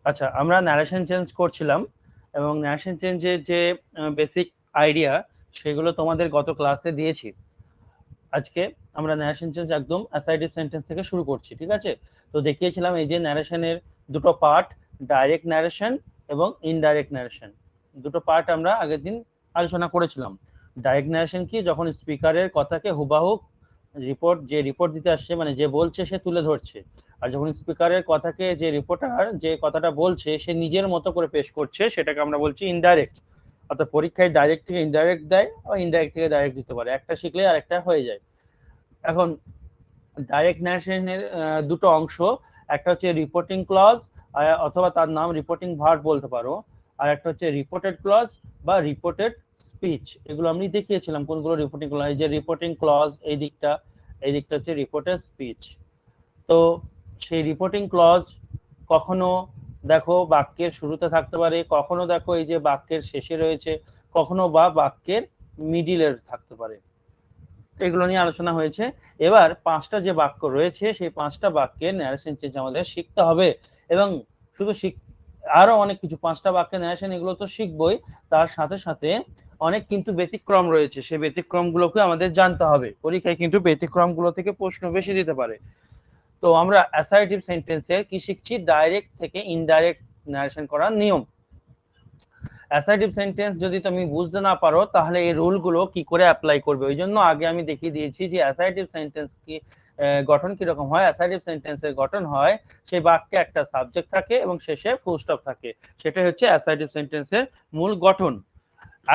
আচ্ছা, আমরা narration change করছিলাম এবং ন্যারেশন চেঞ্জের যে বেসিক আইডিয়া সেগুলো তোমাদের গত ক্লাসে দিয়েছি। আজকে আমরা ন্যারেশন চেঞ্জ একদম অ্যাসার্টিভ সেন্টেন্স থেকে শুরু করছি, ঠিক আছে? তো দেখিয়েছিলাম এই যে ন্যারেশনের দুটো পার্ট, ডাইরেক্ট ন্যারেশন এবং ইনডাইরেক্ট ন্যারেশন। দুটো পার্ট আমরা আগের দিন আলোচনা করেছিলাম। ডাইরেক্ট ন্যারেশন কি, যখন স্পিকারের কথাকে হুবাহু রিপোর্ট দিতে আসছে, মানে যে বলছে সে তুলে ধরছে। আর যখন স্পিকারের কথাকে যে রিপোর্টার যে কথাটা বলছে সে নিজের মতো করে পেশ করছে, সেটাকে আমরা বলছি ইনডাইরেক্ট। অর্থাৎ পরীক্ষায় ডাইরেক্ট থেকে ইনডাইরেক্ট দেয়, বা ইনডাইরেক্ট থেকে ডাইরেক্ট দিতে পারে, একটা শিখলে আর একটা হয়ে যায়। এখন ডাইরেক্ট ন্যারেশনের দুটো অংশ, একটা হচ্ছে রিপোর্টিং ক্লজ, অথবা তার নাম রিপোর্টিং ভার্ব বলতে পারো, আর একটা হচ্ছে রিপোর্টেড ক্লজ বা রিপোর্টেড স্পিচ। এগুলো আমি দেখিয়েছিলাম কোনগুলো রিপোর্টিং ক্লজ। এই যে রিপোর্টিং ক্লজ এই দিকটা হচ্ছে রিপোর্টেড স্পিচ। তো সেই রিপোর্টিং ক্লজ কখনো দেখো বাক্যের শুরুতে থাকতে পারে, কখনো দেখো এই যে বাক্যের শেষে রয়েছে, কখনো বা বাক্যের মিডিলের থাকতে পারে। এগুলো নিয়ে আলোচনা হয়েছে। এবার পাঁচটা যে বাক্য রয়েছে সেই পাঁচটা বাক্যের ন্যারেশন চেঞ্জ আমাদের শিখতে হবে। এবং শুধু আরো অনেক কিছু, পাঁচটা বাক্যের ন্যারেশন এগুলো তো শিখবই, তার সাথে সাথে অনেক কিন্তু ব্যতিক্রম রয়েছে, সেই ব্যতিক্রমগুলোকে আমাদের জানতে হবে। পরীক্ষায় কিন্তু ব্যতিক্রমগুলো থেকে প্রশ্ন বেশি দিতে পারে। তো আমরা অ্যাসার্টিভ সেন্টেন্সের কি শিখছি, ডাইরেক্ট থেকে ইনডাইরেক্ট ন্যারেশন করার নিয়ম। অ্যাসার্টিভ সেন্টেন্স যদি তুমি বুঝতে না পারো তাহলে এই রুলগুলো কি করে অ্যাপ্লাই করবে, ওই জন্য আগে আমি দেখিয়ে দিয়েছি যে অ্যাসার্টিভ সেন্টেন্স কি গঠন কিরকম হয়। অ্যাসার্টিভ সেন্টেন্সের গঠন হয়, সেই বাক্যে একটা সাবজেক্ট থাকে এবং শেষে ফুল স্টপ থাকে, সেটা হচ্ছে অ্যাসার্টিভ সেন্টেন্সের মূল গঠন।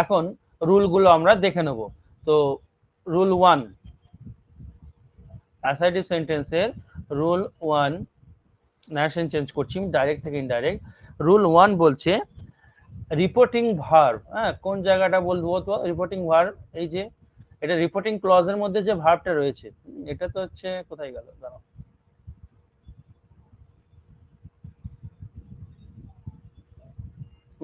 এখন রুলগুলো আমরা দেখে নেব। তো রুল 1, অ্যাসার্টিভ সেন্টেন্সের রুল 1, ন্যারেশন চেঞ্জ করছি ডাইরেক্ট থেকে ইনডাইরেক্ট। রুল 1 বলছে রিপোর্টিং ভার্ব। হ্যাঁ, কোন জায়গাটা বলবো তো রিপোর্টিং ভার্ব, এই যে এটা রিপোর্টিং ক্লজের মধ্যে যে ভার্বটা রয়েছে, এটা তো হচ্ছে কোথায় গেল দাঁড়াও,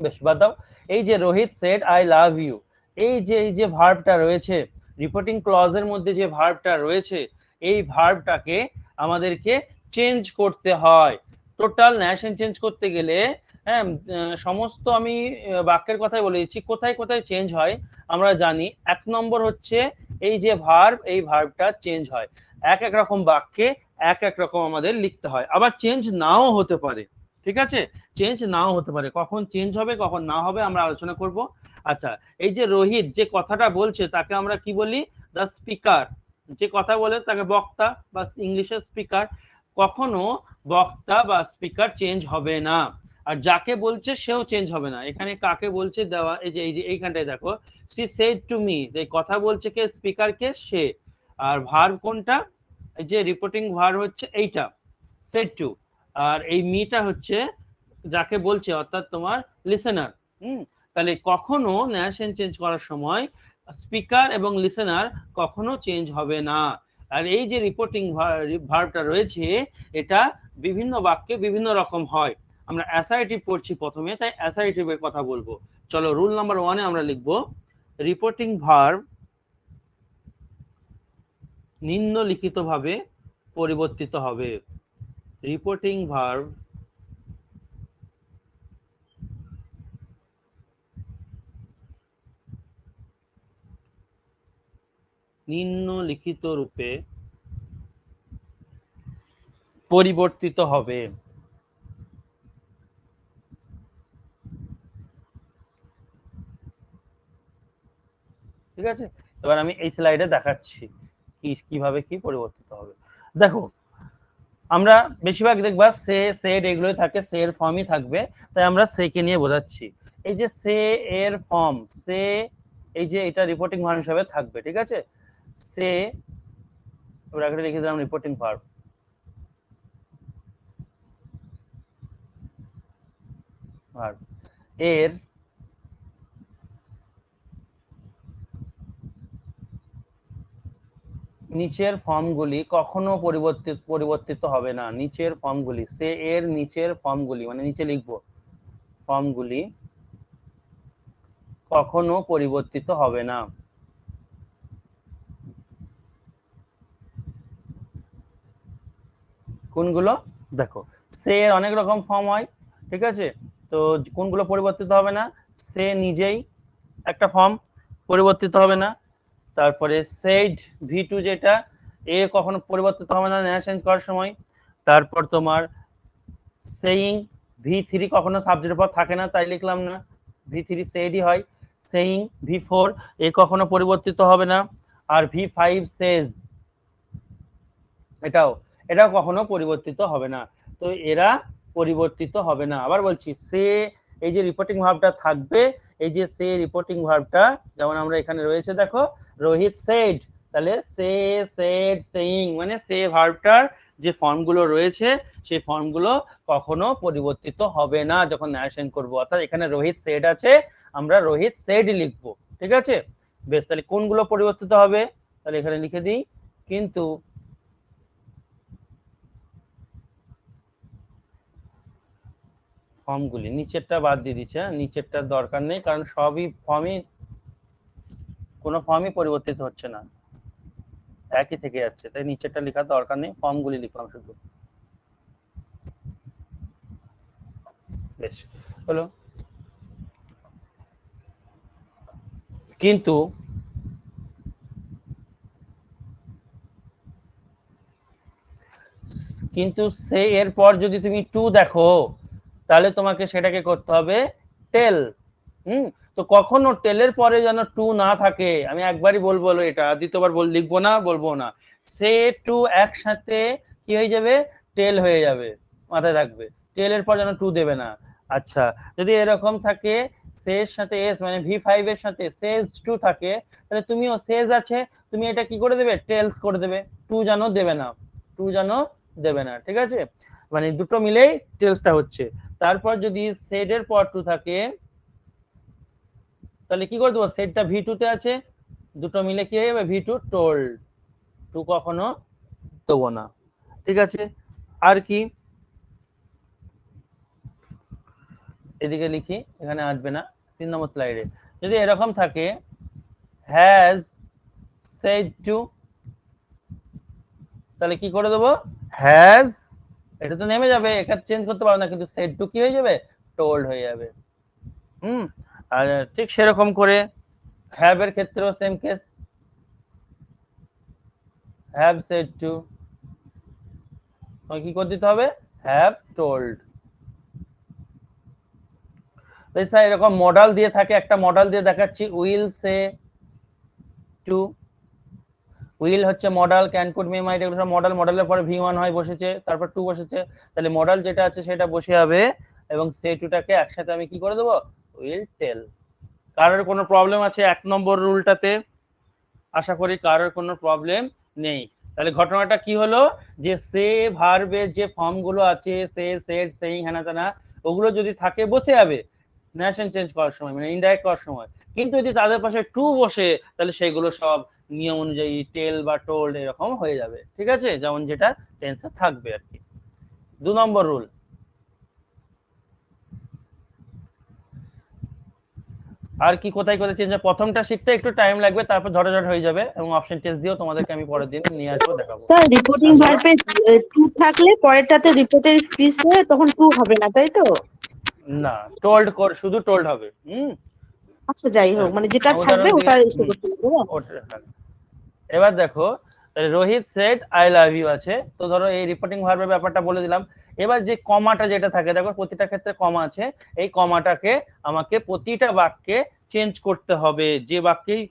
বেশ বাদ দাও। এই যে Rohit said I love you, এই যে ভার্বটা রয়েছে রিপোর্টিং ক্লজের মধ্যে, যে ভার্বটা রয়েছে এই ভার্বটাকে আমাদেরকে চেঞ্জ করতে হয়। টোটাল ন্যারেশন চেঞ্জ করতে গেলে, হ্যাঁ, সমস্ত আমি বাক্যের কথাই বলে দিচ্ছি, কোথায় কোথায় চেঞ্জ হয় আমরা জানি। এক নম্বর হচ্ছে এই যে ভার্ব, এই ভার্বটা চেঞ্জ হয় এক এক রকম বাক্যে, এক এক রকম আমাদের লিখতে হয়। আবার চেঞ্জ নাও হতে পারে, ঠিক আছে? চেঞ্জ নাও হতে পারে, কখন চেঞ্জ হবে কখন না হবে আমরা আলোচনা করব। আচ্ছা, এই যে রোহিত যে কথাটা বলছে তাকে আমরা কি বলি, দ্য স্পিকার। যে কথা বলে তাকে বক্তা বা ইংলিশে স্পিকার। কখনো বক্তা বা স্পিকার চেঞ্জ হবে না, আর যাকে বলছে সেও চেঞ্জ হবে না। এখানে কাকে বলছে দেওয়া, এই যে এইখানটায় দেখো, সি সেড টু মি, এই কথা বলছে কে, স্পিকার কে, সে। আর ভার্ব কোনটা, এই যে রিপোর্টিং ভার্ব হচ্ছে এইটা, সেড টু। আর এই মিটা হচ্ছে যাকে বলছে, অর্থাৎ তোমার লিসেনার। তাহলে কখনো ন্যারেশন চেঞ্জ করার সময় স্পিকার এবং লিসেনার কখনো চেঞ্জ হবে না। আর এই যে রিপোর্টিং ভার্বটা রয়েছে এটা বিভিন্ন বাক্যে বিভিন্ন রকম হয়। আমরা অ্যাসার্টিভ পড়ছি প্রথমে, তাই অ্যাসার্টিভের কথা বলবো। চলো রুল নাম্বার 1 এ আমরা লিখবো, রিপোর্টিং ভার্ব নিম্নলিখিতভাবে পরিবর্তিত হবে। রিপোর্টিং ভার্ব নিম্নলিখিত রূপে পরিবর্তিত হবে। ঠিক আছে, এবার আমি এই স্লাইডে দেখাচ্ছি কিভাবে কি পরিবর্তিত হবে। দেখো, আমরা বেশিরভাগ দেখবা সে, সেড এগুলোই থাকে, সে এর ফর্মই থাকবে, তাই আমরা সে কে নিয়ে বোঝাচ্ছি। এই যে সে এর ফর্ম, সে, এই যে এটা রিপোর্টিং ভার্ব হিসেবে থাকবে, ঠিক আছে? সে, ব্র্যাকেটে লিখে দিলাম রিপোর্টিং ভার্ব। এর নিচের ফর্মগুলি কখনো পরিবর্তিত হবে না। নিচের ফর্মগুলি, সে এর নিচের ফর্মগুলি, মানে নিচে লিখবো, ফর্মগুলি কখনো পরিবর্তিত হবে না। কোনগুলো? দেখো, সে এর অনেক রকম ফর্ম হয়, ঠিক আছে? তো কোনগুলো পরিবর্তিত হবে না? সে নিজেই একটা ফর্ম পরিবর্তিত হবে না। তারপরে সেড V2 যেটা এ কখনো পরিবর্তিত হবে না নেয়া চেঞ্জ করার সময়। তারপর তোমার সেইং V3 কখনো সাবজেক্টের পর থাকে না, তাই লিখলাম না, V3 সেডই হয়। সেইং V4 এ কখনো পরিবর্তিত হবে না। আর V5 সেজ এটাও কখনো পরিবর্তিত হবে না। তো এরা পরিবর্তিত হবে না। আবার বলছি, সে এই যে রিপোর্টিং ভার্বটা থাকবে, এই যে সে রিপোর্টিং ভার্বটা যেমন আমরা এখানে রয়েছে দেখো, রোহিত সেড, তাহলে সে সেড সেইং মানে সে ভার্বটার যে ফর্মগুলো রয়েছে সেই ফর্মগুলো কখনো পরিবর্তিত হবে না যখন ন্যারেশন করব। অর্থাৎ এখানে রোহিত সেড আছে, আমরা রোহিত সেড লিখবো। ঠিক আছে, বেশ, তাহলে কোনগুলো পরিবর্তিত হবে? তাহলে এখানে লিখে দিই, কিন্তু ফর্মগুলি, নিচেরটা বাদ দিয়ে দিচ্ছে, নিচেরটার দরকার নেই, কারণ সবই ফর্মই, কোনো ফর্মই পরিবর্তিত হচ্ছে না, একই থেকে যাচ্ছে, তাই নিচেরটা লেখার দরকার নেই, ফর্মগুলি লিখলাম শুধু। বেশ হলো। কিন্তু কিন্তু সে এরপর যদি তুমি টু দেখো, তাহলে তোমাকে সেটাকে করতে হবে টেল। তো কখনো টেলের পরে যেন টু না থাকে, আমি একবারই বলবো এটা, দ্বিতীয়বার লিখবো না, বলবো না। সে টু একসাথে কি হয়ে যাবে? টেল হয়ে যাবে, মাথায় রাখবে, টেলের পর যেন টু দেবে না। আচ্ছা, যদি এরকম থাকে সেজ সাথে এস মানে V5 এর সাথে সেজ টু থাকে, তাহলে তুমিও সেজ আছে, তুমি এটা কি করে দেবে? টেলস করে দেবে, টু যেন দেবে না, টু যেন দেবে না। ঠিক আছে, মানে দুটো মিলেই টেলসটা হচ্ছে। তারপর যদি সেডের পর টু থাকে, তাহলে কি করে দেবো? সেটটা V2 তে আছে, দুটো মিলে কি হয়ে যাবে? V2 টোল্ড, টু কখনো দেবো না। ঠিক আছে, আর কি? এদিকে লিখি, এখানে আসবে না, 3 নম্বর স্লাইডে যদি এরকম থাকে, হ্যাজ সেড টু, তাহলে কি করে দেবো? হ্যাজ, এটা তো নেমে যাবে, এটা চেঞ্জ করতে পারো না, কিন্তু সেড টু কি হয়ে যাবে? টোল্ড হয়ে যাবে। আর ঠিক সেরকম করে হ্যাভ এর ক্ষেত্রেও same case, have said to, কি করে দিতে হবে? Have told. স্যার এরকম মডেল দিয়ে থাকে, একটা মডেল দিয়ে দেখাচ্ছি, উইল সে টু, উইল হচ্ছে মডেল, ক্যান কুড মে মাইট এগুলো সব মডেল, মডেলের পরে V1 হয় বসেছে, তারপর টু বসেছে, তাহলে মডেল যেটা আছে সেটা বসে যাবে, এবং সে টুটাকে একসাথে আমি কি করে দেবো? Will tell. কারোর কোনো প্রবলেম আছে 1 নম্বর রুলটাতে? আশা করি কারোর কোনো প্রবলেম নেই। তাহলে ঘটনাটা কি হলো, যে সে ভার্বের যে ফর্মগুলো আছে, সে সেড সেইং হ্যানা ত্যানা, ওগুলো যদি থাকে বসে যাবে নেশন চেঞ্জ করার সময়, মানে ইনডাইরেক্ট করার সময়। কিন্তু যদি তাদের পাশে টু বসে, তাহলে সেগুলো সব নিয়ম অনুযায়ী টেল বা টোল্ড এরকম হয়ে যাবে। ঠিক আছে, যেমন যেটা টেন্সে থাকবে আর কি। 2 নম্বর রুল, আর কি কোথায় কোথায় চেঞ্জ হয়? প্রথমটা শিখতে একটু টাইম লাগবে, তারপর ঝটাঝট হয়ে যাবে, এবং অপশন টেস্ট দিয়েও তোমাদেরকে আমি পরের দিন নিয়ে আসবো, দেখাবো। স্যার রিপোর্টিং ভার্বে টু থাকলে পরেরটাতে রিপোর্টের স্পিচ হয়ে তখন টু হবে না, তাই তো? না, টোল্ড শুধু টোল্ড হবে। আচ্ছা যাই হোক, মানে যেটা থাকবে ওটা এসে করতে হবে। এবার দেখো, Rohit said I love you আছে, তো ধরো এই রিপোর্টিং ভার্বের ব্যাপারটা বলে দিলাম। এবার যে কমাটা যেটা থাকে, দেখো প্রতিটা ক্ষেত্রে কমা আছে, এই কমাটাকে আমাকে প্রতিটা বাক্যে চেঞ্জ করতে হবে, যে বাক্যেই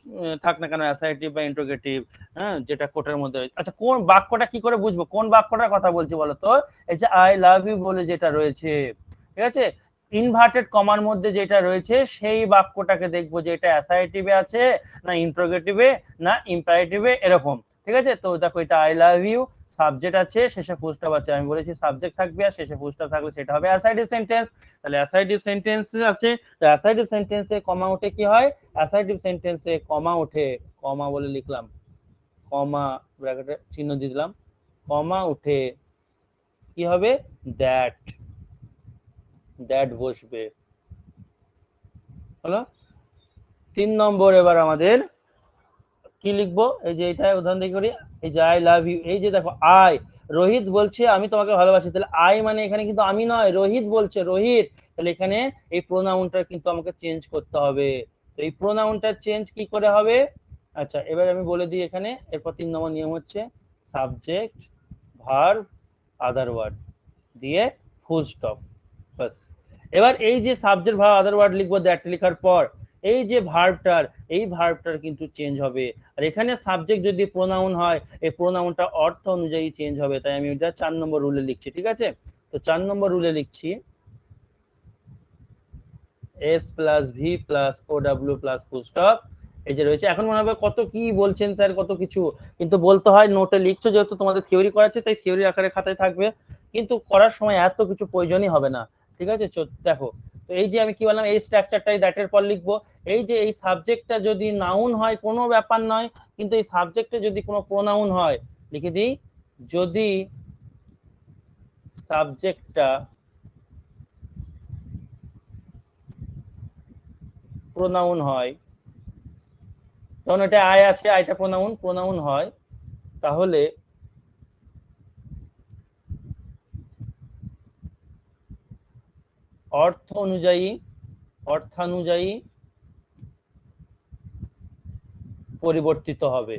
থাক না কেন, অ্যাসার্টিভ বা ইন্টারোগেটিভ, হ্যাঁ, যেটা কোটের মধ্যে। আচ্ছা, কোন বাক্যটা কি করে বুঝবো কোন বাক্যটার কথা বলছি বলো তো? এই যে আই লাভ ইউ বলে যেটা রয়েছে, ঠিক আছে, ইনভার্টেড কমার মধ্যে যেটা রয়েছে, সেই বাক্যটাকে দেখবো যে এটা অ্যাসার্টিভে আছে না ইন্টারোগেটিভে না ইম্পারেটিভে, এরকম। ঠিক আছে, তো দেখো এটা আই লাভ ইউ, সাবজেক্ট আছে, শেষে ফুল স্টপ আছে, আমি বলেছি সাবজেক্ট থাকবে আর শেষে ফুল স্টপ থাকবে, সেটা হবে অ্যাসার্টিভ সেন্টেন্স। তাহলে অ্যাসার্টিভ সেন্টেন্স আছে, তো অ্যাসার্টিভ সেন্টেন্সে কমা উঠে কি হয়? অ্যাসার্টিভ সেন্টেন্সে কমা উঠে, কমা বলে লিখলাম, কমা ব্র্যাকেটে চিহ্ন দিয়ে দিলাম, কমা উঠে কি হবে? দ্যাট, দ্যাট বসবে। হলো 3 নম্বর। এবার আমাদের কি লিখবো? এই যে এটা উদাহরণ দিয়ে করি, এই যে আই লাভ ইউ, এই যে দেখো আই, রোহিত বলছে আমি তোমাকে ভালোবাসি, তাহলে আই মানে এখানে কিন্তু আমি নয়, রোহিত বলছে, রোহিত, তাহলে এখানে এই প্রোনাউনটা কিন্তু আমাকে চেঞ্জ করতে হবে। তো এই প্রোনাউনটা চেঞ্জ কি করে হবে? আচ্ছা, এবার আমি বলে দিই এখানে, এরপর 3 নম্বর নিয়ম হচ্ছে সাবজেক্ট, ভার্ব, আদার ওয়ার্ড দিয়ে ফুল স্টপ, বাস। এবার এই যে সাবজেক্ট, ভার্ব, আদার ওয়ার্ড লিখবো, দ্যাট লেখার পর এই যে ভার্বটার, এই ভার্বটার কিন্তু চেঞ্জ হবে। আর এখানে সাবজেক্ট যদি প্রোনাউন হয়, এই প্রোনাউনটা অর্থ অনুযায়ী চেঞ্জ হবে, তাই আমি এটা 4 নম্বর রুলে লিখছি, ঠিক আছে? তো 4 নম্বর রুলে লিখছি S plus V plus O W plus full stop. এই যে রয়েছে, এখন মনে হবে কত কি বলছেন স্যার, কত কিছু, কিন্তু বলতে হয়, নোটে লিখছো যেহেতু তোমাদের থিওরি করাচ্ছে, তাই থিওরি আকারে খাতায় থাকবে, কিন্তু করার সময় এত কিছু প্রয়োজনই হবে না, ঠিক আছে? দেখো, তো এই যে আমি কি বললাম, এই স্ট্রাকচারটাই দ্যাটের পর লিখবো। এই যে এই সাবজেক্টটা যদি নাউন হয় কোনো ব্যাপার নয়, কিন্তু এই সাবজেক্টে যদি কোনো প্রোনাউন হয়, লিখে দিই, যদি সাবজেক্টটা প্রোনাউন হয়, তখন এটা আই আছে, আইটা প্রোনাউন হয়, তাহলে অর্থানুযায়ী পরিবর্তিত হবে।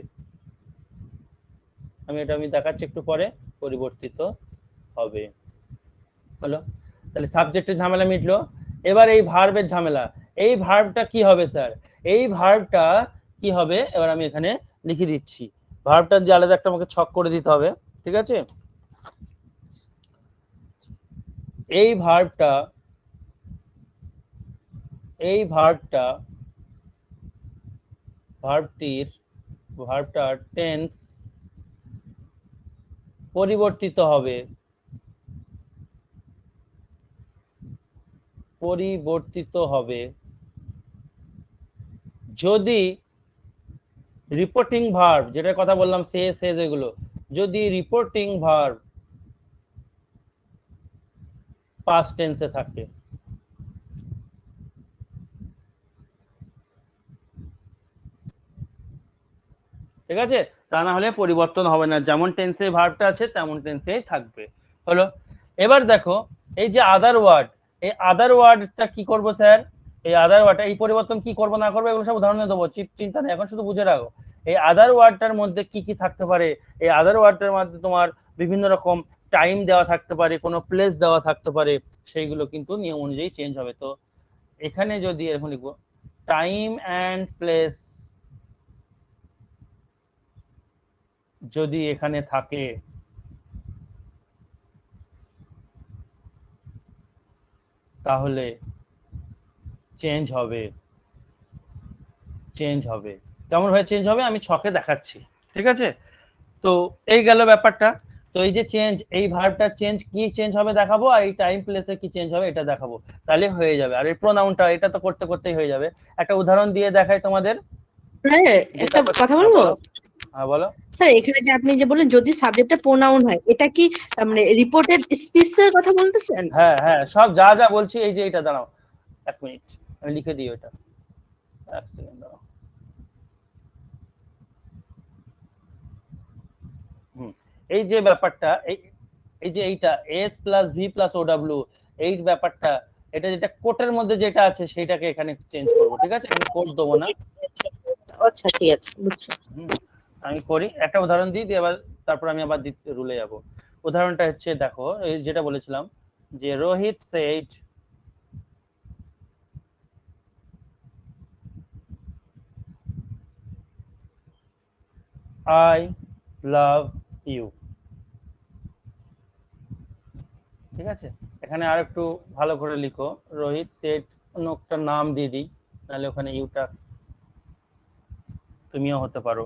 আমি দেখাচ্ছি একটু পরে, পরিবর্তিত হবে, হলো। তাহলে সাবজেক্টের ঝামেলা মিটলো। এবার এই ভার্বের ঝামেলা, এই ভার্বটা কি হবে স্যার? এই ভার্বটা কি হবে, এবার আমি এখানে লিখে দিচ্ছি, ভার্বটা দিয়ে আলাদা একটা আমাকে ছক করে দিতে হবে, ঠিক আছে? এই ভার্বটার টেন্স পরিবর্তিত হবে যদি রিপোর্টিং ভার্ব, যেটার কথা বললাম সেজ এগুলো, যদি রিপোর্টিং ভার্ব পাস্ট টেন্সে থাকে। ঠিক আছে? তা না হলে পরিবর্তন হবে না, যেমন টেন্সে ভার্বটা আছে তেমন টেন্সেই থাকবে, হলো। এবার দেখো, এই যে আদার ওয়ার্ড, এই আদার ওয়ার্ডটা কি করব স্যার? এই আদার ওয়ার্ডটা, এই পরিবর্তন কি করব না করবো এগুলো সব উদাহরণে দেবো, চিন্তা নেই, এখন শুধু বুঝে রাখো। এই আদার ওয়ার্ডটার মধ্যে কি কি থাকতে পারে? এই আদার ওয়ার্ডটার মধ্যে তোমার বিভিন্ন রকম টাইম দেওয়া থাকতে পারে, কোনো প্লেস দেওয়া থাকতে পারে, সেইগুলো কিন্তু নিয়ম অনুযায়ী চেঞ্জ হবে। তো এখানে যদি এরকম লিখবো, টাইম অ্যান্ড প্লেস যদি এখানে থাকে, তাহলে চেঞ্জ হবে। কেমন ভাবে চেঞ্জ হবে আমি ছকে দেখাচ্ছি, ঠিক আছে? তো এই গেল ব্যাপারটা। তো এই যে চেঞ্জ, এই ভার্বটা চেঞ্জ, কি চেঞ্জ হবে দেখাবো, আর এই টাইম প্লেসে কি চেঞ্জ হবে এটা দেখাবো, তাহলে হয়ে যাবে। আর এই প্রোনাউনটা, এটা তো করতে করতেই হয়ে যাবে। একটা উদাহরণ দিয়ে দেখাই তোমাদের। স্যার একটা কথা বলবো? হ্যাঁ বলো। স্যার এখানে যে আপনি যে বলেন যদি সাবজেক্টটা প্রোনাউন হয়, এটা কি মানে রিপোর্টেড স্পিচের কথা বলতেছেন? হ্যাঁ হ্যাঁ, সব যা যা বলছি, এই যে এটা দাঁড়াও 1 মিনিট, আমি লিখে দিই ওটা, 1 সেকেন্ড দাঁড়াও। এই যে ব্যাপারটা, এই যে এইটা S plus V plus O W, এই ব্যাপারটা, এটা যেটা কোটের মধ্যে যেটা আছে সেটাকে এখানে চেঞ্জ করবো, ঠিক আছে? আমি কোট দেবো না। আচ্ছা ঠিক আছে, বুঝছি। আমি করি, একটা উদাহরণ দিই, দিয়ে আবার তারপর আমি আবার দ্বিতীয় রুলে যাব। উদাহরণটা হচ্ছে, দেখো এই যেটা বলেছিলাম, যে Rohit said I love you, ঠিক আছে? এখানে আর একটু ভালো করে লিখো, রোহিত সেড, অন্য একটা নাম দিয়ে দিই, নাহলে ওখানে ইউটা তুমিও হতে পারো,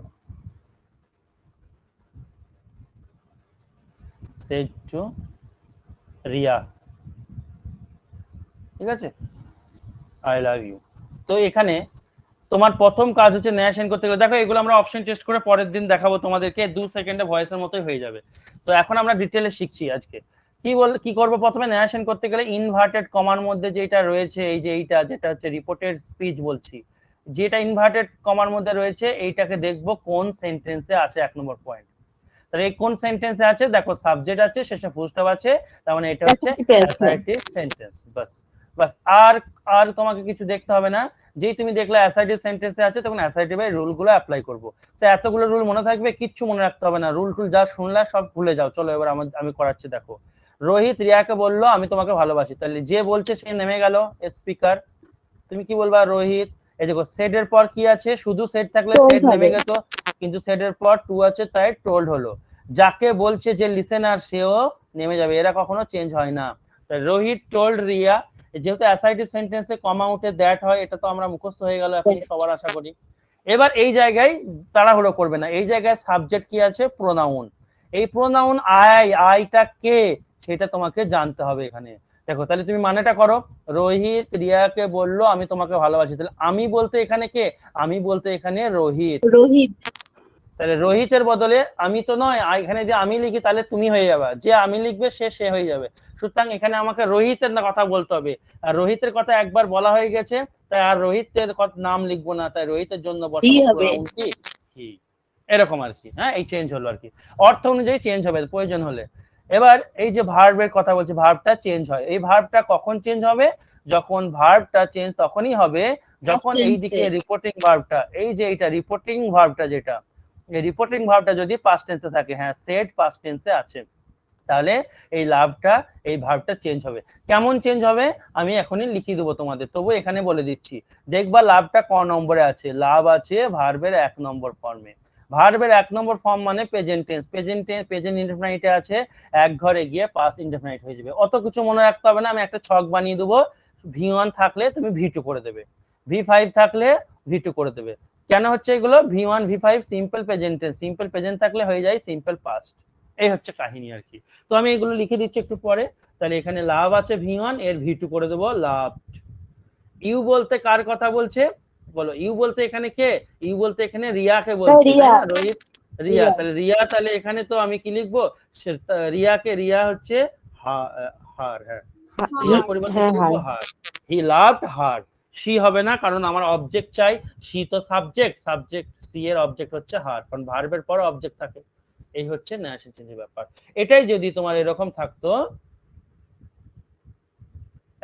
সেড টু রিয়া, ঠিক আছে, আই লাভ ইউ। তো এখানে তোমার প্রথম কাজ হচ্ছে ন্যাশন করতে গেলে, দেখো এগুলো আমরা অপশন টেস্ট করে পরের দিন দেখাবো তোমাদেরকে, 2 সেকেন্ডে ভয়েসের মতোই হয়ে যাবে। তো এখন আমরা ডিটেইলে শিখছি আজকে কি করব। প্রথমে ন্যাশন করতে গেলে ইনভার্টেড কমার মধ্যে যেটা রয়েছে, এই যে এইটা যেটা হচ্ছে রিপোর্টেড স্পিচ বলছি, যেটা ইনভার্টেড কমার মধ্যে রয়েছে, এইটাকে দেখবো কোন সেন্টেন্সে আছে, 1 নম্বর পয়েন্ট। তাহলে এই কোন সেন্টেন্সে আছে দেখো, সাবজেক্ট আছে, শেষে ফুল স্টপ আছে, তার মানে এটা হচ্ছে অ্যাসার্টিভ সেন্টেন্স। বাস বাস, আর আর তোমাকে কিছু দেখতে হবে না। যেই তুমি দেখলে অ্যাসার্টিভ সেন্টেন্সে আছে, তখন অ্যাসার্টিভের রুলগুলো অ্যাপ্লাই করবো। তো এতগুলো রুল মনে থাকবে? কিচ্ছু মনে রাখতে হবে না, রুল টুল যা শুনলা সব ভুলে যাও। চলো এবার আমি করাচ্ছি। দেখো, রোহিত রিয়াকে বললো আমি তোমাকে ভালোবাসি, তাহলে যে বলছে সে নেমে গেল স্পিকার। তুমি কি বলবা? রোহিত। এই দেখো, সেড এর পর কি আছে? শুধু সেড থাকলে সেড নেমে গেত, কিন্তু সেড এর পর টু আছে তাই টোল্ড হলো। যাকে বলছে যে লিসেনার, সেও নেমে যাবে, এরা কখনো চেঞ্জ হয় না। রোহিত টোল্ড রিয়া, যেহেতু অ্যাসার্টিভ সেন্টেন্সে কমা উঠে দ্যাট হয়, এটা তো আমরা মুখস্থ হয়ে গেল এখন সবার আশা করি। এবার এই জায়গায় তাড়াহুড়ো করবে না, এই জায়গায় সাবজেক্ট কি আছে? প্রোনাউন। এই প্রোনাউন আইটা কে সেটা তোমাকে জানতে হবে এখানে। দেখো, তাহলে তুমি মানেটা করো। রোহিত রিয়াকে বললো আমি তোমাকে ভালোবাসি, তাহলে আমি বলতে এখানে কে? আমি বলতে এখানে রোহিত। তাহলে রোহিতের বদলে আমি তো নয়, এখানে যে আমি লিখি তাহলে তুমি হয়ে যাবে, যে আমি লিখবে সে হয়ে যাবে। সুতরাং এখানে আমাকে রোহিতের না কথা বলতে হবে, আর রোহিতের কথা একবার বলা হয়ে গেছে, তাই আর রোহিতের নাম লিখবো না, তাই রোহিতের জন্য বসাবো প্রোনাউন কি হি। এরকম আর কি। হ্যাঁ, এই চেঞ্জ হলো আর কি, অর্থ অনুযায়ী চেঞ্জ হবে প্রয়োজন হলে। এবার এই যে ভার্বের কথা বলছি, ভার্বটা চেঞ্জ হয়। এই ভার্বটা কখন চেঞ্জ হবে? যখন ভার্বটা চেঞ্জ তখনই হবে যখন এইদিকে রিপোর্টিং ভার্বটা, এই যে এটা রিপোর্টিং ভার্বটা, যেটা এই রিপোর্টিং ভার্বটা যদি পাস্ট টেন্সে থাকে, হ্যাঁ সেড পাস্ট টেন্সে আছে, তাহলে এই লাভটা, এই ভার্বটা চেঞ্জ হবে। কেমন চেঞ্জ হবে আমি এখনই লিখিয়ে দেবো তোমাদের, তবু এখানে বলে দিচ্ছি। দেখবা লাভটা ক নম্বরে আছে? লাভ আছে ভার্বের 1 নম্বর ফর্মে। ভার্বের 1 নম্বর ফর্ম মানে প্রেজেন্ট টেন্স। প্রেজেন্ট ইনডেফিনাইটে আছে, এক ঘরে গিয়ে পাস্ট ইনডেফিনাইট হয়ে যাবে। অত কিছু মনে রাখতে হবে না, আমি একটা ছক বানিয়ে দেবো। V1 থাকলে তুমি V2 করে দেবে, V5 থাকলে V2 করে দেবে। কেন হচ্ছে এগুলো? V1 V5 simple present tense, simple present থাকলে হয়ে যায় সিম্পল পাস্ট। এই হচ্ছে কাহিনী আর কি। তো আমি এগুলো লিখে দিচ্ছি একটু পরে। তাহলে এখানে লাভ আছে V1, এর V2 করে দেবো লাভ। ইউ বলতে কার কথা বলছে বলো? ইউ বলতে এখানে কে? ইউ বলতে এখানে রিয়াকে বলছে, তাই না? রোহিত রিয়া, তাহলে রিয়া, তাহলে এখানে তো আমি কি লিখবো? রিয়াকে, রিয়া হচ্ছে হার, হ্যাঁ রিয়ার পরিবর্তে কি লিখবো? হার। হি লাভড হার। সি হবে না, কারণ আমার অবজেক্ট চাই। সি তো সাবজেক্ট, সি এর অবজেক্ট হচ্ছে হার, কারণ ভার্বের পর অবজেক্ট থাকে। এই হচ্ছে ন্যাশনাল চেঞ্জের ব্যাপার। এটাই যদি তোমার এরকম থাকতো,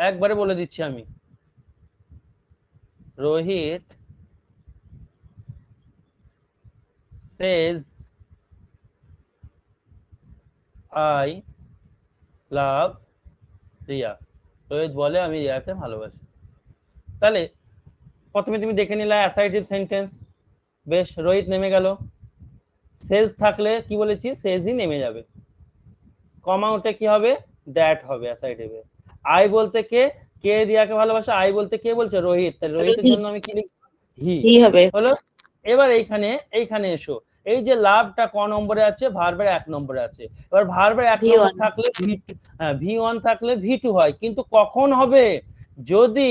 একবারে বলে দিচ্ছি আমি, Rohit says I love Riya. Rohit বলে আমি রিয়াকে ভালোবাসি। তাহলে প্রথমে তুমি দেখে নিলে অ্যাসার্টিভ সেন্টেন্স, বেশ, রোহিত নেমে গেল। সেজ থাকলে কি বলেছি? সেজই নেমে যাবে। কমা উঠে কি হবে? দ্যাট হবে অ্যাসার্টিভে। আই বলতে কে? কে রিয়াকে ভালোবাসে? আই বলতে কে বলছে? রোহিত। তাহলে রোহিতের জন্য আমি কি লিখব? হি হবে। হলো। এবার এইখানে এসো, এই যে লাভটা ক নম্বরে আছে? ভার্বের 1 নম্বরে আছে। এবার ভার্বের 1 নম্বর থাকলে V1 থাকলে V2 হয়, কিন্তু কখন হবে? যদি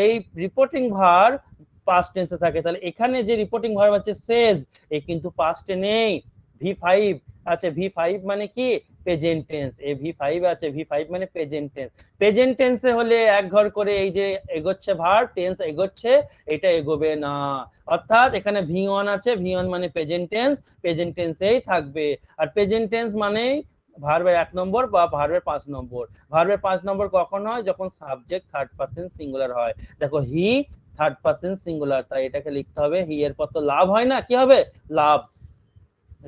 এই রিপোর্টিং ভার্ব পাস্ট টেন্সে থাকে। তাহলে এখানে যে রিপোর্টিং ভার্ব আছে সেজ, এই কিন্তু পাস্টে নেই, V5 আছে। V5 মানে কি? Present tense. এই V5 আছে, V5 মানে প্রেজেন্ট টেন্স। প্রেজেন্ট টেন্সে হলে এক ঘর করে এই যে এগোচ্ছে ভার্ব, টেন্স এগোচ্ছে, এটা এগোবে না। অর্থাৎ এখানে V1 আছে, V1 মানে প্রেজেন্ট টেন্স, প্রেজেন্ট টেন্সেই থাকবে। আর প্রেজেন্ট টেন্স মানে ভার্বের 1 নম্বর বা ভার্বের 5 নম্বর। ভার্বের 5 নম্বর কখন হয়? যখন সাবজেক্ট থার্ড পারসন সিঙ্গুলার হয়। দেখো, হি থার্ড পারসন সিঙ্গুলার, তাই এটাকে লিখতে হবে হি এর পর তো লাভ হয় না, কি হবে? লাভস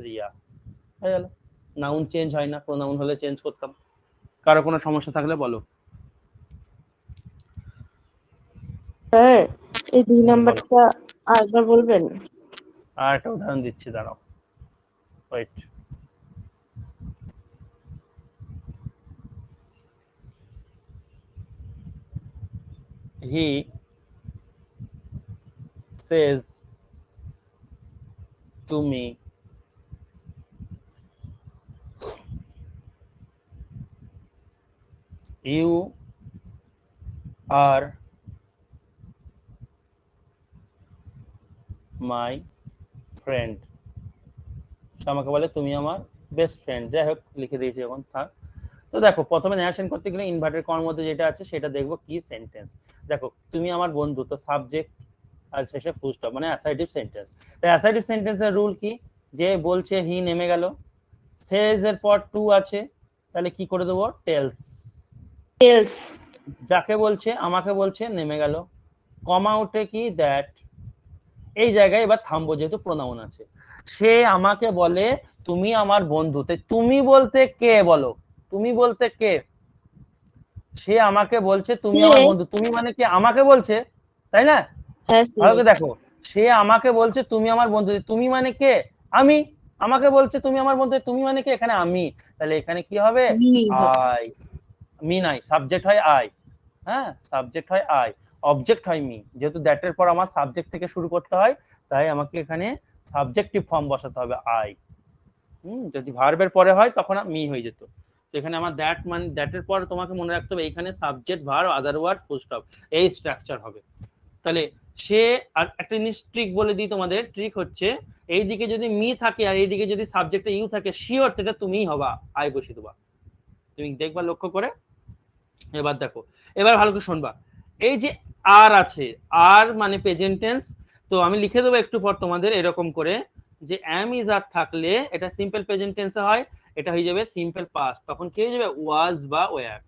রিয়া। হয়ে গেল। নাউন চেঞ্জ হয় না, প্রোনাউন হলে চেঞ্জ করতাম। কারো কোনো সমস্যা থাকলে বলো। স্যার এই 2 নাম্বারটা আরেকবার বলবেন? আর একটা উদাহরণ দিচ্ছি, দাঁড়াও, wait. He says to me you are my friend। আমাকে বলে তুমি আমার বেস্ট ফ্রেন্ড। যাই হোক, লিখে দিয়েছি, এখন থাক। তো দেখো, প্রথমে ন্যারেশন করতে গেলে ইনভার্টেড কমার মধ্যে যেটা আছে সেটা দেখবো কি সেন্টেন্স। দেখো, তুমি আমার বন্ধু, তো সাবজেক্ট আর শেষে ফুল স্টপ, মানে অ্যাসার্টিভ সেন্টেন্স। তো অ্যাসার্টিভ সেন্টেন্সের রুল কি? যে বলছে হি নেমে গেল, সেজ এর পর টু আছে, তাহলে কি করে দেবো? টেলস। টেলস। যাকে বলছে, আমাকে বলছে, নেমে গেল। কমা উঠে কি? দ্যাট। এই জায়গায় এবার থামবো যেহেতু প্রোনাউন আছে। সে আমাকে বলে তুমি আমার বন্ধু। তুমি বলতে কে বলো? তুমি বলতে কে? সে আমাকে বলছে তুমি আমার বন্ধু। তুমি মানে কি? আমাকে বলছে, তাই না? হ্যাঁ ভালো করে দেখো, সে আমাকে বলছে তুমি আমার বন্ধু। তুমি মানে কে? আমি। আমাকে বলছে তুমি আমার বন্ধু, তুমি মানে কি? এখানে আমি। তাহলে এখানে কি হবে? আই। মি নাই, সাবজেক্ট হয় আই। হ্যাঁ, সাবজেক্ট হয় আই, অবজেক্ট হয় মি। যেহেতু দ্যাট এর পর আমার সাবজেক্ট থেকে শুরু করতে হয়, তাই আমাকে এখানে সাবজেক্টিভ ফর্ম বসাতে হবে আই। যদি ভার্বের পরে হয় তখন মি হয়ে যেত। তো এখানে আমার দ্যাট মানে দ্যাট এর পর তোমাকে মনে রাখতে হবে এখানে subject, verb, other word, full stop, এই স্ট্রাকচার হবে। তাহলে সে, আর একটা জিনিস ট্রিক বলে দিই তোমাদের, ট্রিক হচ্ছে এইদিকে যদি মি থাকে আর এইদিকে যদি সাবজেক্টে ইউ থাকে, শিওর সেটা তুমিই হবা, আই বসিয়ে দেবা। তুমি দেখবা লক্ষ্য করে। এবার দেখো, এবার ভালো করে শুনবা। এই যে আর আছে, আর মানে প্রেজেন্ট টেন্স। তো আমি লিখে দেবো একটু পর তোমাদের এরকম করে, যে অ্যাম ইজ আর থাকলে এটা সিম্পল প্রেজেন্ট টেন্সে হয়, এটা হয়ে যাবে সিম্পল পাস্ট। তখন কি হয়ে যাবে? ওয়াজ বা ওয়্যার।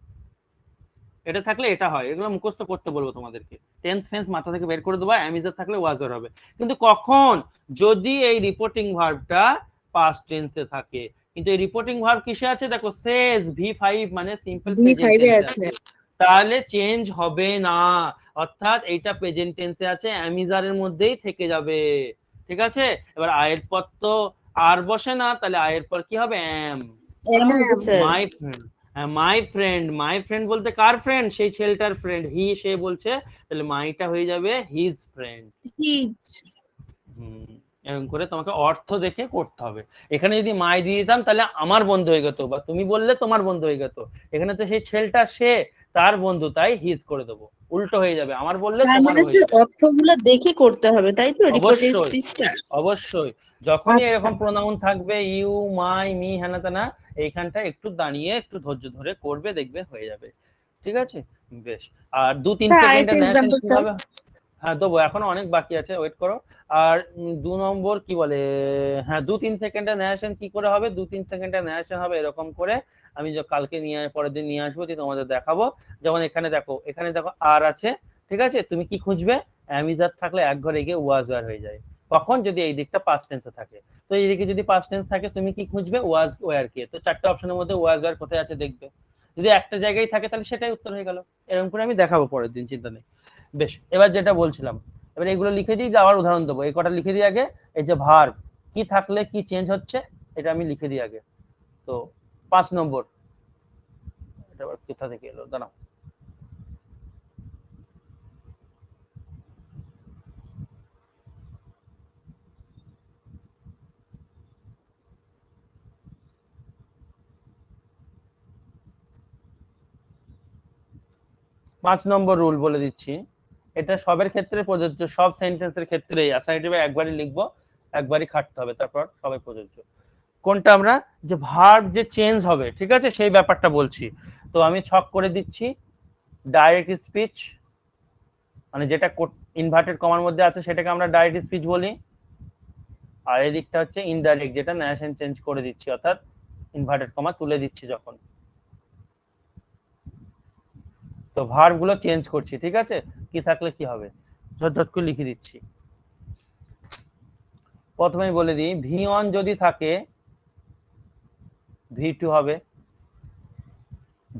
এটা থাকলে এটা হয়। এগুলো মুখস্থ করতে বলবো তোমাদেরকে। টেন্স ফেন্স মাথা থেকে বের করে দেবো, অ্যাম ইজ আর থাকলে ওয়াজ আর হবে। কিন্তু কখন? যদি এই রিপোর্টিং ভার্বটা পাস্ট টেন্সে থাকে। কিন্তু এই রিপোর্টিং ভার্ব কিসে আছে? দেখো, সেজ V5 মানে সিম্পল প্রেজেন্ট V5 টেন্সে আছে। আছে, তাহলে চেঞ্জ হবে না। অর্থাৎ এইটা প্রেজেন্ট টেন্সে আছে, অ্যামিজারের মধ্যেই থেকে যাবে। ঠিক আছে? এবার আয়ের পর তো আর বসে না, তাহলে আয়ের পর কি হবে? Am. My friend. My friend, my friend বলতে কার ফ্রেন্ড? সেই ছেলেটার ফ্রেন্ড। হি, সে বলছে, তাহলে মাইটা হয়ে যাবে হিজ ফ্রেন্ড। এরকম করে তোমাকে অর্থ দেখে করতে হবে। এখানে যদি মাই দিয়ে দিতাম তাহলে আমার বন্ধু হয়ে যেত, বা তুমি বললে তোমার বন্ধু হয়ে যেত। এখানে তো সেই ছেলেটা সে, তার বন্ধু, তাই হিজ করে দেবো। উল্টো হয়ে যাবে, আমার বললে তার তোমার মানে হয়ে স্যার যাবে। অর্থগুলো দেখে করতে হবে, তাই তো, রিপোর্টের অবশ্যই, স্পিচটা? অবশ্যই। যখনই আচ্ছা। এরকম প্রোনাউন থাকবে, ইউ, মাই, মি, হ্যানা ত্যানা, এইখানটা একটু দাঁড়িয়ে একটু ধৈর্য ধরে করবে, দেখবে হয়ে যাবে। ঠিক আছে? বেশ। আর 2-3 স্যার সেকেন্ডে আরেকটা নেশন এক্সাম্পল স্যার। কিভাবে? হ্যাঁ, দেবো, এখনো অনেক বাকি আছে, ওয়েট করো। আর 2 নম্বর কি বলে, হ্যাঁ, 2-3 সেকেন্ডে নেশন কি করে হবে? 2-3 সেকেন্ডে নেশন হবে এরকম করে। আমি কালকে নিয়ে পরের দিন নিয়ে আসবো, দিয়ে তোমাদের দেখাবো। যেমন এখানে দেখো, এখানে দেখো আর আছে, ঠিক আছে? তুমি কি খুঁজবে? অ্যামিজার থাকলে এক ঘরে গিয়ে ওয়াজ ওয়ার হয়ে যায়। কখন? যদি এই দিকটা পাস্ট টেন্সে থাকে। তো এইদিকে যদি পাস্ট টেন্স থাকে, তুমি কি খুঁজবে? ওয়াজ ওয়ার কে। তো 4টা অপশনের মধ্যে ওয়াজ ওয়ার কোথায় আছে দেখবে। যদি একটা জায়গায় থাকে তাহলে সেটাই উত্তর হয়ে গেল। এরকম করে আমি দেখাবো পরের দিন, চিন্তা নেই। বেশ, এবার যেটা বলছিলাম, এবার এগুলো লিখে দিই, আবার উদাহরণ দেবো। এই কটা লিখে দিই আগে। এই যে ভার্ব কি থাকলে কি চেঞ্জ হচ্ছে, এটা আমি লিখে দিই আগে। তো 5 নম্বর, এটা আবার কোথা থেকে এলো, দাঁড়াও। পাঁচ নম্বর রুল বলে দিচ্ছি। এটা সবের ক্ষেত্রে প্রযোজ্য, সব সেন্টেন্সের ক্ষেত্রে অ্যাসাইটিভে একবারই লিখবো, একবারই খাটতে হবে, তারপর সবাই প্রযোজ্য। কোনটা? আমরা যে ভার্ব যে চেঞ্জ হবে, ঠিক আছে, সেই ব্যাপারটা বলছি। তো আমি ছক করে দিচ্ছি। ডাইরেক্ট স্পিচ, মানে যেটা ইনভার্টেড কমার মধ্যে আছে সেটাকে আমরা ডাইরেক্ট স্পিচ বলি। আর এই দিকটা হচ্ছে ইনডাইরেক্ট, যেটা ন্যাশন চেঞ্জ করে দিচ্ছি, অর্থাৎ ইনভার্টেড কমা তুলে দিচ্ছি যখন। তো ভার্ব গুলো চেঞ্জ করছি, ঠিক আছে? কি থাকলে কি হবে, ঝটঝট করে লিখে দিচ্ছি। প্রথমেই বলে দিই, V1 যদি থাকে V2 হবে,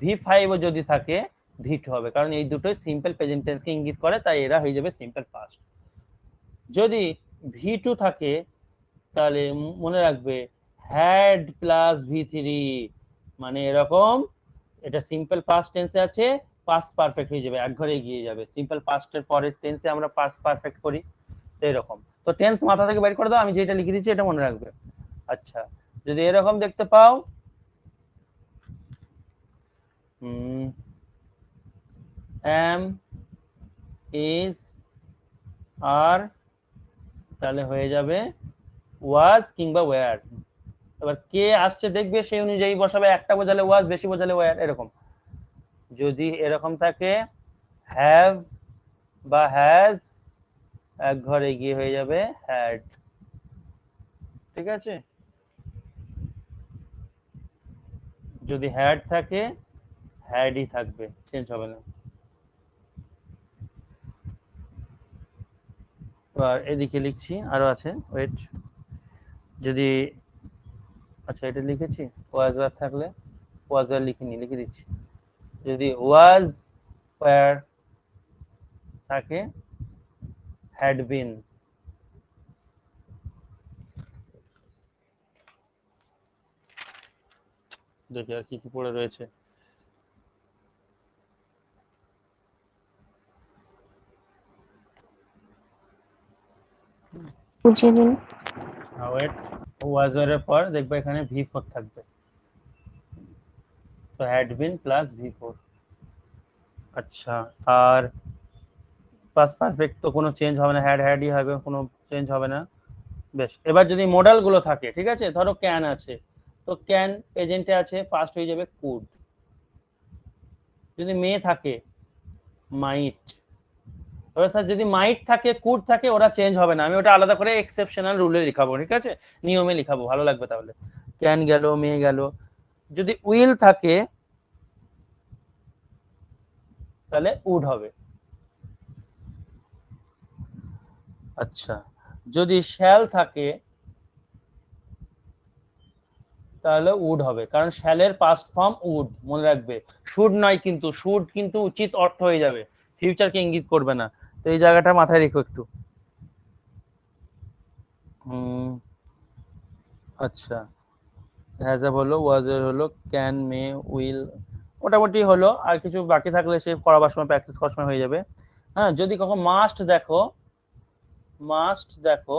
V5 ও যদি থাকে V2 হবে, কারণ এই দুটোই সিম্পল প্রেজেন্ট টেন্সকে ইঙ্গিত করে, তাই এরা হয়ে যাবে সিম্পল পাস্ট। যদি V2 থাকে তাহলে মনে রাখবে হ্যাড প্লাস V3, মানে এরকম, এটা সিম্পল পাস্ট টেন্সে আছে, পাস্ট পারফেক্ট হয়ে যাবে, এক ঘরে এগিয়ে যাবে। সিম্পল পাস্টের পরের টেন্সে আমরা পাস্ট পারফেক্ট করি, তো এরকম। তো টেন্স মাথা থেকে বের করে দাও, আমি যেটা লিখে দিচ্ছি এটা মনে রাখবে। আচ্ছা, যদি এরকম দেখতে পাও, am, is, are, তাহলে হয়ে যাবে was কিংবা were। এবার কে আসছে দেখবে, সেই অনুযায়ী বসাবে, একটা বোঝালে was, বেশি বোঝালে were, এরকম। যদি এরকম থাকে have বা has, এক ঘর এগিয়ে হয়ে যাবে had। ঠিক আছে? যদি হ্যাড থাকে হ্যাডই থাকবে, চেঞ্জ হবে না। এবার এদিকে লিখছি, আরো আছে, ওয়েট। যদি আচ্ছা এটা লিখেছি, ওয়াজ ওয়ার থাকলে ওয়াজ ওয়ার লিখিনি, লিখে দিচ্ছি। যদি ওয়াজ ওয়ার থাকে হ্যাড বিন। দেখি আর কি কি পড়ে রয়েছে। বুঝিয়ে দিন। ওয়েট, ওয়াজ ওয়ারের পর দেখবে এখানে ভি4 থাকবে, তো হ্যাড বিন প্লাস ভি4। আচ্ছা, আর পাস পারফেক্ট তো কোনো চেঞ্জ হবে না, হ্যাড হ্যাডই হবে, কোনো চেঞ্জ হবে না। বেশ, এবার যদি মডাল গুলো থাকে, ঠিক আছে, ধরো ক্যান আছে, তো ক্যান প্রেজেন্টে আছে, পাস্ট হয়ে যাবে কুড। যদি মে থাকে মাইট। এবার স্যার যদি মাইট থাকে কুড থাকে ওরা চেঞ্জ হবে না, আমি ওটা আলাদা করে এক্সেপশনাল রুলে লিখাবো, ঠিক আছে, নিয়মে লিখাবো, ভালো লাগবে তাহলে। ক্যান গেল, মে গেল। যদি উইল থাকে তাহলে উড হবে। আচ্ছা, যদি শ্যাল থাকে তাহলে উড হবে, কারণ শ্যালের পাস্ট ফর্ম উড, মনে রাখবে। শুড নয় কিন্তু, শুড কিন্তু উচিত অর্থ হয়ে যাবে, ফিউচারকে ইঙ্গিত করবে না, তো এই জায়গাটা মাথায় রেখো একটু। আচ্ছা, হ্যাজ হলো, ওয়াজ হলো, ক্যান, মে, উইল মোটামুটি হলো, আর কিছু বাকি থাকলে সে পড়াবার সময় প্র্যাকটিস করার সময় হয়ে যাবে। হ্যাঁ, যদি কখন মাস্ট দেখো, মাস্ট দেখো,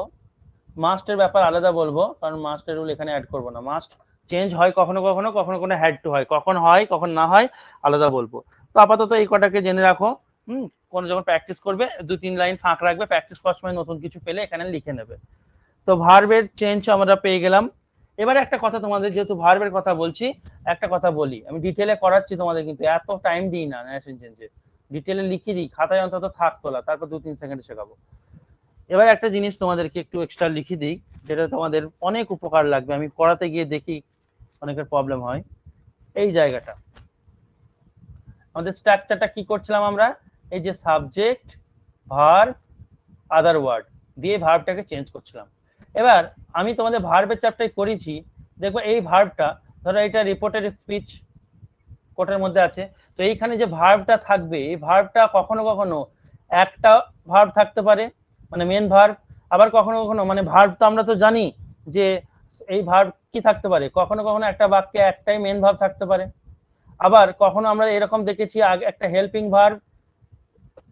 মাস্টের ব্যাপার আলাদা বলবো, কারণ মাস্টের রুল এখানে অ্যাড করবো না। মাস্ট চেঞ্জ হয় কখনো কখনো, কখনো কোনো হ্যাড টু হয়, কখন হয় কখন না হয় আলাদা বলবো। তো আপাতত এই কটাকে জেনে রাখো। কোন যখন প্র্যাকটিস করবে 2-3 লাইন ফাঁক রাখবে, প্র্যাকটিস করার সময় নতুন কিছু পেলে এখানে লিখে নেবে। তো ভার্বের চেঞ্জ আমরা পেয়ে গেলাম। এবারে একটা কথা তোমাদের, যেহেতু ভার্বের কথা বলছি, একটা কথা বলি, আমি ডিটেলে করাচ্ছি তোমাদের, কিন্তু এত টাইম দিই না ন্যাশন চেঞ্জে, ডিটেলে লিখে দিই খাতায়, অন্তত থাক তোলা, তারপর 2-3 সেকেন্ডে শেখাবো। এবার একটা জিনিস তোমাদেরকে একটু এক্সট্রা লিখে দিই, যেটা তোমাদের অনেক উপকার লাগবে, আমি পড়াতে গিয়ে দেখি অনেকের প্রবলেম হয়। এই জায়গাটা আমাদের স্ট্রাকচারটা কি করছিলাম আমরা, এই যে সাবজেক্ট, ভার্ব, আদার ওয়ার্ড দিয়ে ভার্বটাকে চেঞ্জ করছিলাম। এবার আমি তোমাদের ভার্বের চ্যাপ্টারে করেছি, দেখো এই ভার্বটা, ধরো এটা রিপোর্টেড স্পিচ কোর্টের মধ্যে আছে, তো এইখানে যে ভার্বটা থাকবে, এই ভার্বটা কখনো কখনো একটা ভার্ব থাকতে পারে, মানে মেন ভার্ব, আবার কখনো কখনো, মানে ভার্ব তো আমরা তো জানি যে এই ভার্ব কি থাকতে পারে, কখনো কখনো একটা বাক্যে একটাই মেন ভার্ব থাকতে পারে। আবার কখনো আমরা এরকম দেখেছি, আগে একটা হেল্পিং ভার্ব,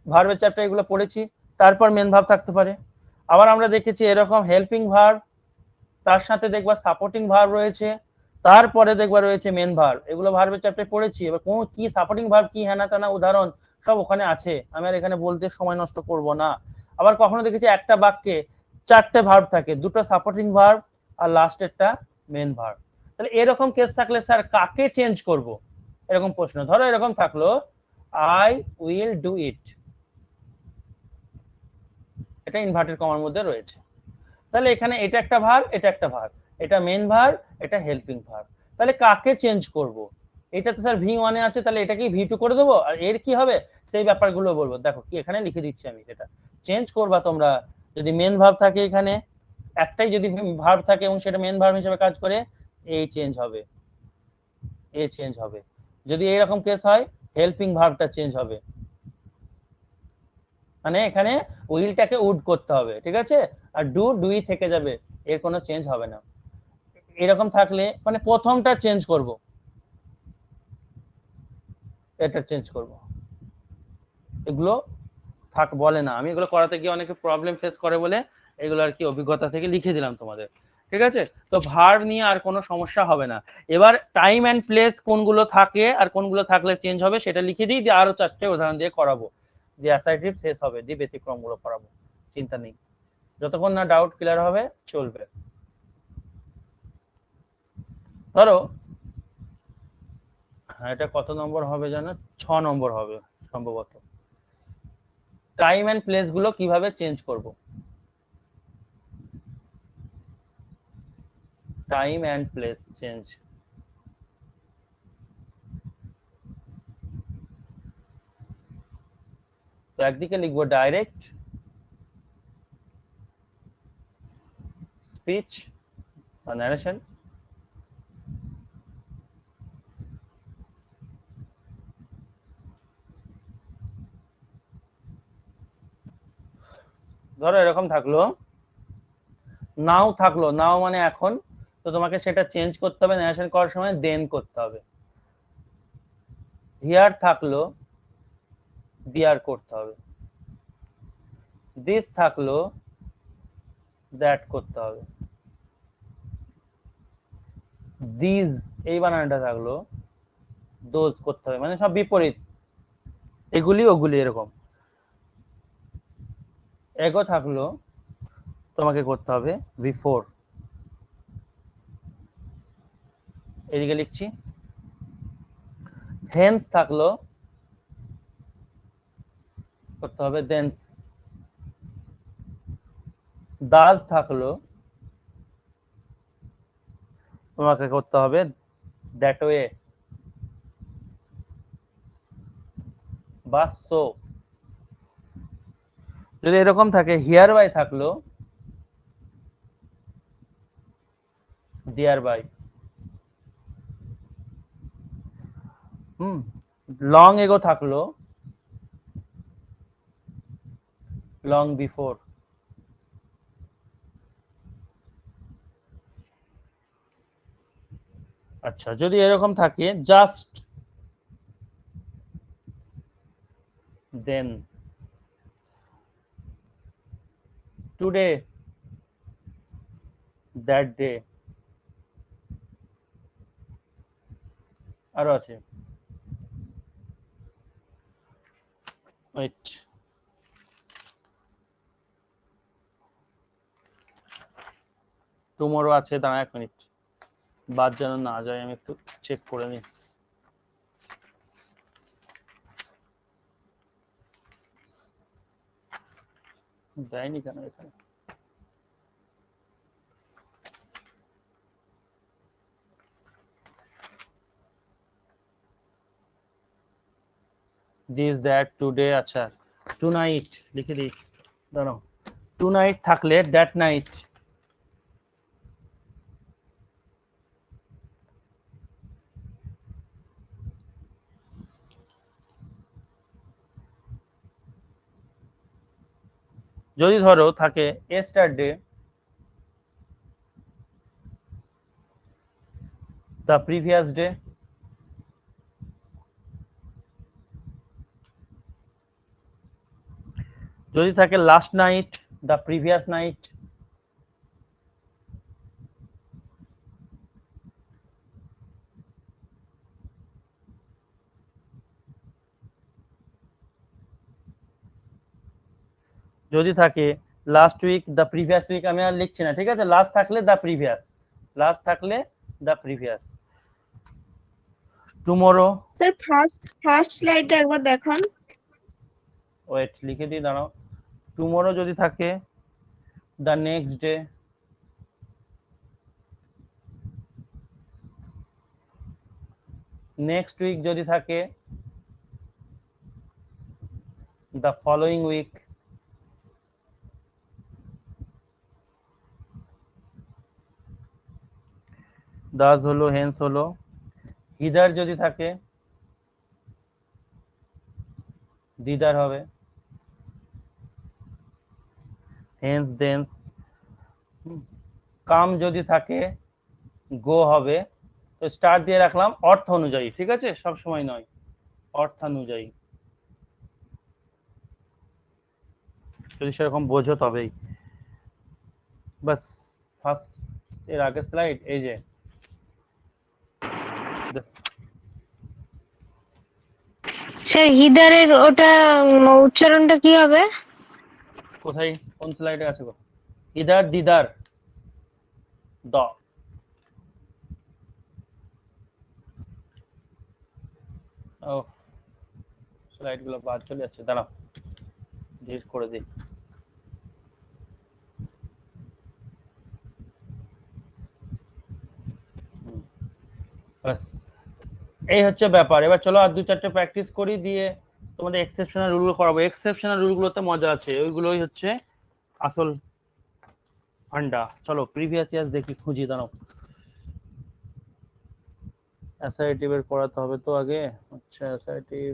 ভার্বের চ্যাপ্টার এগুলো পড়েছি, তারপর মেন ভার্ব থাকতে পারে। আবার আমরা দেখেছি এরকম হেল্পিং ভার্ব, তার সাথে দেখবা সাপোর্টিং ভার্ব রয়েছে, তারপরে দেখবা রয়েছে মেন ভার্ব, এগুলো ভার্বের চ্যাপ্টারে পড়েছি। এবার কোন কি সাপোর্টিং ভার্ব কি, হ্যানা টানা উদাহরণ সব ওখানে আছে, আমি আর এখানে বলতে সময় নষ্ট করব না। আবার কখনো দেখেছি একটা বাক্যে 4টে ভার্ব থাকে, 2টো সাপোর্টিং ভার্ব আর লাস্টেরটা মেন ভার্ব। তাহলে এরকম কেস থাকলে স্যার কাকে চেঞ্জ করব, এরকম প্রশ্ন ধরো এরকম থাকলো, আই উইল ডু ইট, এটা ইনভার্টেড কমার মধ্যে রয়েছে, তাহলে এখানে এটা একটা ভার্ব, এটা একটা ভার্ব, এটা মেন ভার্ব, এটা হেল্পিং ভার্ব, তাহলে কাকে চেঞ্জ করব, এটা তো স্যার ভি1 এ আছে, তাহলে এটাকে ভি2 করে দেবো, আর এর কি হবে সেই ব্যাপারগুলো বলবো। দেখো কি এখানে লিখে দিচ্ছি আমি, যেটা চেঞ্জ করবা তোমরা, যদি মেন ভার্ব থাকে এখানে একটাই, যদি ভার্ব থাকে এবং সেটা মেন ভার্ব হিসেবে কাজ করে, এই চেঞ্জ হবে, এ চেঞ্জ হবে। যদি এইরকম কেস হয় হেল্পিং ভার্বটা চেঞ্জ হবে, মানে এখানে উইলটাকে উড করতে হবে, ঠিক আছে, আর ডু ডুই থেকে যাবে, এর কোনো চেঞ্জ হবে না। এরকম থাকলে মানে প্রথমটা চেঞ্জ করব, এটা চেঞ্জ করব, এগুলো থাক বলে না, আমি এগুলো করাতে গিয়ে অনেকে প্রবলেম ফেস করে বলে এগুলো আর কি অভিজ্ঞতা থেকে লিখে দিলাম তোমাদের, ঠিক আছে। তো ভার্ব নিয়ে আর কোনো সমস্যা হবে না। এবার টাইম এন্ড প্লেস কোনগুলো থাকে আর কোনগুলো থাকলে চেঞ্জ হবে সেটা লিখে দিই, দিয়ে আরো 4টে উদাহরণ দিয়ে করাবো, যে অ্যাসাইটিভ শেষ হবে, দিয়ে ব্যতিক্রমগুলো করাবো, চিন্তা নেই, যতক্ষণ না ডাউট ক্লিয়ার হবে চলবে। ধরো হ্যাঁ, এটা কত নম্বর হবে জানো, 6 নম্বর হবে সম্ভবত। টাইম এন্ড প্লেস গুলো কিভাবে চেঞ্জ করব, টাইম এন্ড প্লেস চেঞ্জ, তো একদিকে লিখবো ডাইরেক্ট স্পিচ বা ন্যারেশন, ধরো এরকম থাকলো, নাও থাকলো, নাও মানে এখন, তো তোমাকে সেটা চেঞ্জ করতে হবে ন্যারেশন করার সময় দেন করতে হবে। হিয়ার থাকলো, দিয়ার করতে হবে। দিস থাকলো, দ্যাট করতে হবে। দিজ এই বানানটা থাকলো, দোজ করতে হবে, মানে সব বিপরীত, এগুলি ওগুলি এরকম। এগো থাকলো, তোমাকে করতে হবে বিফোর, এদিকে লিখছি। হেন্স থাকলো, করতে হবে দেন। দাস থাকলো, তোমাকে করতে হবে দ্যাট ওয়ে বা সো। যদি এরকম থাকে, হিয়ার বাই থাকলো, ডিয়ার বাই। লং এগো থাকলো, লং বিফোর। আচ্ছা, যদি এরকম থাকে just then, today that day, আরো আছে, ওয়েট, টুমরো আছে, দাঁড়া 1 মিনিট, বাদ যেন না যায়, আমি একটু চেক করে নিই। দেয়নি কেন এখানে? দিস দ্যাট টুডে, আচ্ছা টু নাইট লিখে দিই, দাঁড়াও। টু নাইট থাকলে দ্যাট নাইট, যদি ধরো থাকে এস্টারডে, দ্য প্রিভিয়াস ডে, যদি থাকে last night, the previous night, যদি থাকে last week, the previous week, আমি আর লিখছি না, ঠিক আছে? লাস্ট থাকলে দ্য প্রিভিয়াস, লাস্ট থাকলে the previous. Tomorrow, sir first first স্লাইডটা একবার দেখান। ওয়েট লিখে দিই, দাঁড়াও। টুমরো যদি থাকে the next day, next week যদি থাকে দ্য ফলোইং উইক, দাস হলো, হেন্স হলো। হিদার যদি থাকে দিদার হবে, হেন্স দেন্স। কাম যদি থাকে গো হবে। তো স্টার দিয়ে রাখলাম অর্থ অনুযায়ী, ঠিক আছে? সব সময় নয়, অর্থানুযায়ী, যদি সেরকম বোঝো তবেই। বাস, ফার্স্ট এর আগের স্লাইড এই যে, স্যার হিদারের ওটা উচ্চারণটা কি হবে? কোথায়, কোন স্লাইডে আছে গো? ইদার দিদার, দ, ও স্লাইড গুলো বাদ চলে যাচ্ছে, দাঁড়াও ডিলিট করে দিই। বাস, এই হচ্ছে ব্যাপার। এবার চলো আর 2-4টে প্র্যাকটিস করি, দিয়ে তোমাদের এক্সেপশনাল রুলগুলো করাবো। এক্সেপশনাল রুলগুলোতে মজা আছে, ওইগুলোই হচ্ছে আসল ফান্ডা। চলো প্রিভিয়াস ইয়ার দেখি, খুঁজি, দাঁড়াও। অ্যাসাইটিভ এর পড়াতে হবে তো আগে। আচ্ছা অ্যাসাইটিভ,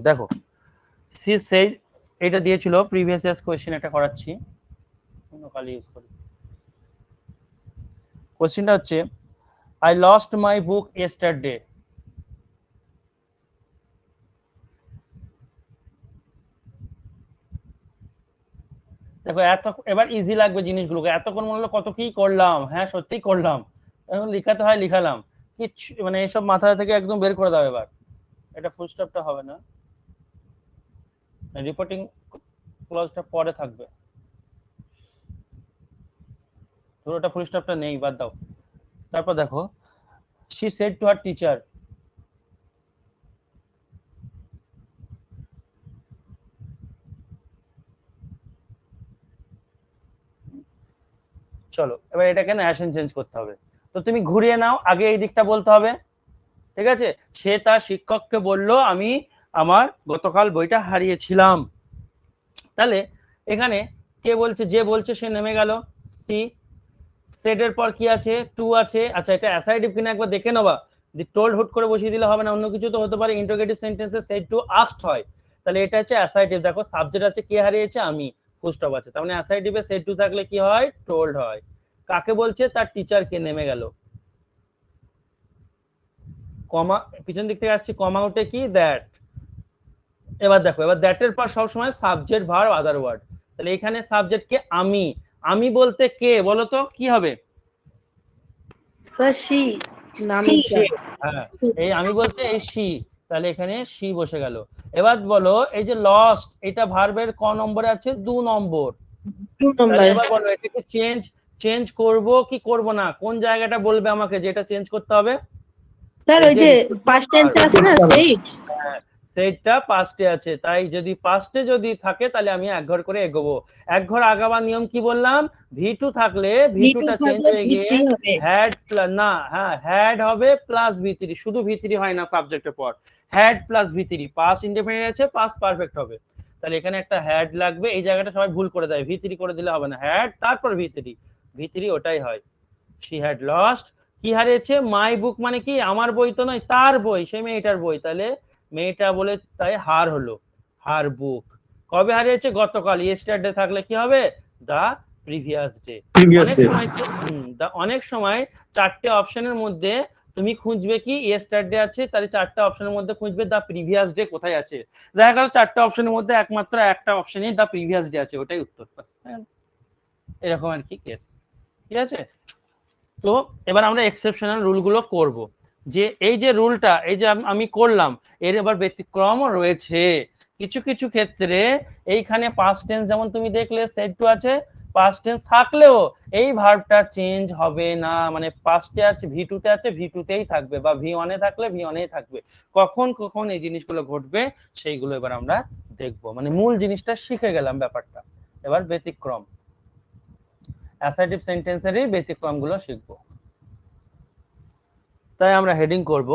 দেখো সি সেই এটা দিয়েছিল প্রিভিয়াস ইয়ার্স কোশ্চেন, একটা করাচ্ছি, কালি ইউজ করি। কোশ্চেনটা হচ্ছে I lost my book yesterday. দেখো এবার ইজি লাগবে জিনিসগুলোকে, এতক্ষণ মনে হলো কত কি করলাম, হ্যাঁ সত্যি করলাম, এখন লিখাতে হয় লিখালাম, কিছু মানে এইসব মাথা থেকে একদম বের করে দাও এবার। এটা ফুল স্টপটা হবে না, রিপোর্টিং ক্লজটা পরে থাকবে, পুরোটা ফুল স্টপটা নেই, বাদ দাও। তারপর দেখো she said to her teacher, চলো এবার এটাকে ন্যারেশন চেঞ্জ করতে হবে। তো তুমি ঘুরিয়ে নাও, আগে এই দিকটা বলতে হবে, ঠিক আছে? সে তার শিক্ষককে বলল আমি আমার গতকাল বইটা হারিয়েছিলাম। তাহলে এখানে কে বলছে, যে বলছে সে নেমে গেল, সি। সেড এর পর কি আছে, টু আছে। আচ্ছা এটা অ্যাসাইটিভ কিনা একবার দেখে নেবা, যে টোল্ড হুট করে বসিয়ে দিলে হবে না, অন্য কিছু তো হতে পারে, ইন্টারোগেটিভ সেন্টেন্সে সেড টু আস্কড হয়, তাহলে এটা হচ্ছে অ্যাসাইটিভ। দেখো সাবজেক্ট আছে কে হারিয়েছে, আমি, ফুল স্টপ আছে, তার মানে অ্যাসাইটিভে সেড টু থাকলে কি হয়, টোল্ড হয়। কাকে বলছে, তার টিচারকে, নেমে গেল। কমা পিছন দিক থেকে আসছে, কমা উঠে কি, দ্যাট। এবার দেখো, এবার দ্যাট এর পর সবসময় সাবজেক্ট ভার্ব আদার ওয়ার্ড, তাহলে এখানে সাবজেক্ট কে, আমি, আমি বলতে কে বলো তো কি হবে, স্যার সি সি। হ্যাঁ এই আমি বলতে এই শি, তাহলে এখানে শি বসে গেল। এবার বলো এই যে লস্ট, এটা ভার্বের ক নম্বরে আছে, 2 নম্বর। 2 তাহলে নম্বর। এবার বলো এটাকে চেঞ্জ চেঞ্জ করব কি করব না, কোন জায়গাটা বলবে আমাকে যে এটা চেঞ্জ করতে হবে। স্যার ওই যে পাস্ট টেন্সে আছে না সেইট, সেইটা পাস্টে আছে, তাই যদি পাস্টে যদি থাকে তাহলে আমি এক ঘর করে এগোবো। এক ঘর আগাবার নিয়ম কি বললাম, ভি2 থাকলে ভি2টা চেঞ্জ থাকলে হয়ে গিয়ে ভি3 হবে। হ্যাড না, হ্যাঁ হ্যাড হবে প্লাস ভি3, শুধু ভি3 হয় না সাবজেক্টের পর, হ্যাড প্লাস ভি3, পাস্ট ইনডেফিনিট আছে, পাস্ট পারফেক্ট হবে। তাহলে এখানে একটা হ্যাড লাগবে, এই জায়গাটা সবাই ভুল করে দেয়, ভি3 করে দিলে হবে না, হ্যাড তারপর ভি3, ভি3 ওটাই হয়। শি হ্যাড লস্ট, কি হারিয়েছে, মাই বুক মানে কি, আমার বই তো নয়, তার বই, সেই মেয়েটার বই, তাহলে মেয়েটা বলে তাই হার হলো, হার বুক। কবে হারিয়েছে, গতকাল, ইয়েস্টারডে থাকলে কি হবে, দা প্রিভিয়াস ডে। অনেক সময় অনেক সময় চারটে অপশনের মধ্যে তুমি খুঁজবে কি, ইয়েস্টারডে আছে, তাহলে চারটে অপশনের মধ্যে খুঁজবে দা প্রিভিয়াস ডে কোথায় আছে, দেখা গেল চারটে অপশনের মধ্যে একমাত্র একটা অপশনই দা প্রিভিয়াস ডে আছে, ওটাই উত্তর। এরকম আর কি কেস, ঠিক আছে? তো এবার আমরা এক্সেপশনাল রুলগুলো করব, যে এই যে রুলটা এই যে আমি করলাম, এর এবার ব্যতিক্রমও রয়েছে। কিছু কিছু ক্ষেত্রে এইখানে পাস্ট টেন্স, যেমন তুমি দেখলে সেড টু আছে, পাস্ট টেন্স থাকলেও এই ভার্বটা চেঞ্জ হবে না, মানে পাস্টে আছে, ভি2 তে আছে, ভি2 তেই থাকবে, বা ভি1 এ থাকলে ভি1 এই থাকবে। কখন কখন এই জিনিসগুলো ঘটবে সেইগুলো এবার আমরা দেখবো, মানে মূল জিনিসটা শিখে গেলাম ব্যাপারটা, এবার ব্যতিক্রম, অ্যাসার্টিভ সেন্টেন্সেরই ব্যতিক্রমগুলো শিখবো। তাই আমরা হেডিং করব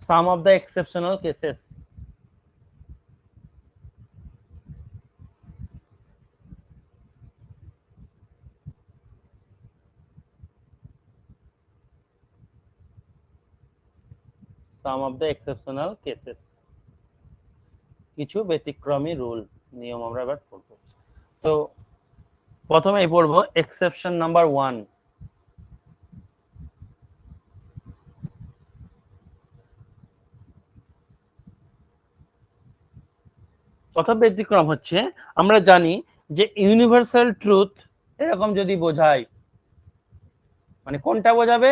some of the exceptional cases. Some of the exceptional cases, কিছু ব্যতিক্রমী রুল, নিয়ম আমরা এবার পড়ব। তো প্রথমেই পড়ব এক্সেপশন নাম্বার 1। প্রথম ব্যতিক্রম হচ্ছে, আমরা জানি যে ইউনিভার্সাল ট্রুথ এরকম যদি বোঝায়, মানে কোনটা বোঝাবে,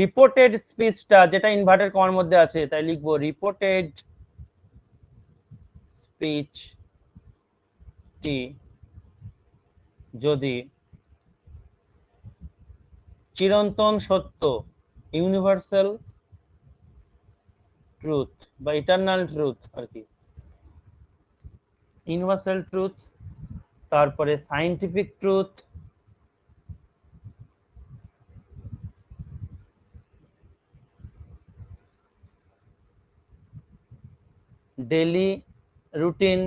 রিপোর্টেড স্পিচটা, যেটা ইনভার্টেড কমার মধ্যে আছে, তাই লিখবো রিপোর্টেড স্পিচ টি যদি চিরন্তন সত্য, ইউনিভার্সাল ট্রুথ বা ইটারনাল ট্রুথ আর কি, ইউনিভার্সাল ট্রুথ, তারপরে সায়েন্টিফিক ট্রুথ, ডেইলি রুটিন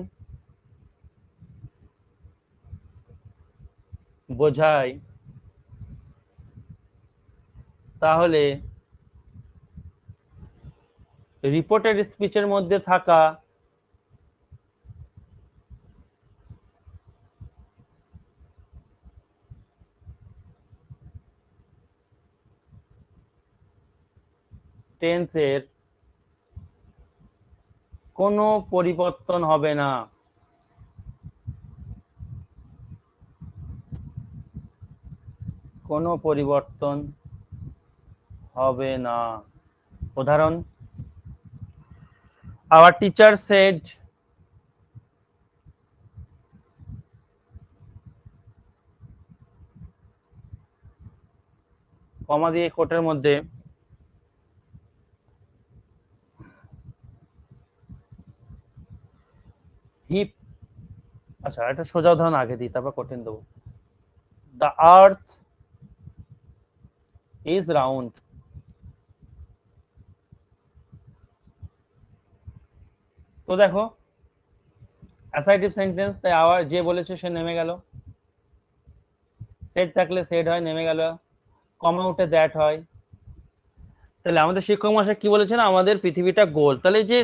বোঝায় তাহলে রিপোর্টেড স্পিচের মধ্যে থাকা টেন্সের কোনো পরিবর্তন হবে না। কোনো পরিবর্তন হবে না। উদাহরণ, our teacher said কমা দিয়ে কোটের মধ্যে হি, আচ্ছা এটা সোজা উদাহরণ আগে দিই তারপর কঠিন দেবো। The earth is round. তো দেখো অ্যাসার্টিভ সেন্টেন্স, তাই আওয়ার যে বলেছে সে নেমে গেল, সেড থাকলে সেড হয়, নেমে গেল, কমা উঠে দ্যাট হয়। তাহলে আমাদের শিক্ষক মশাই কি বলেছেন, আমাদের পৃথিবীটা গোল। তাহলে যে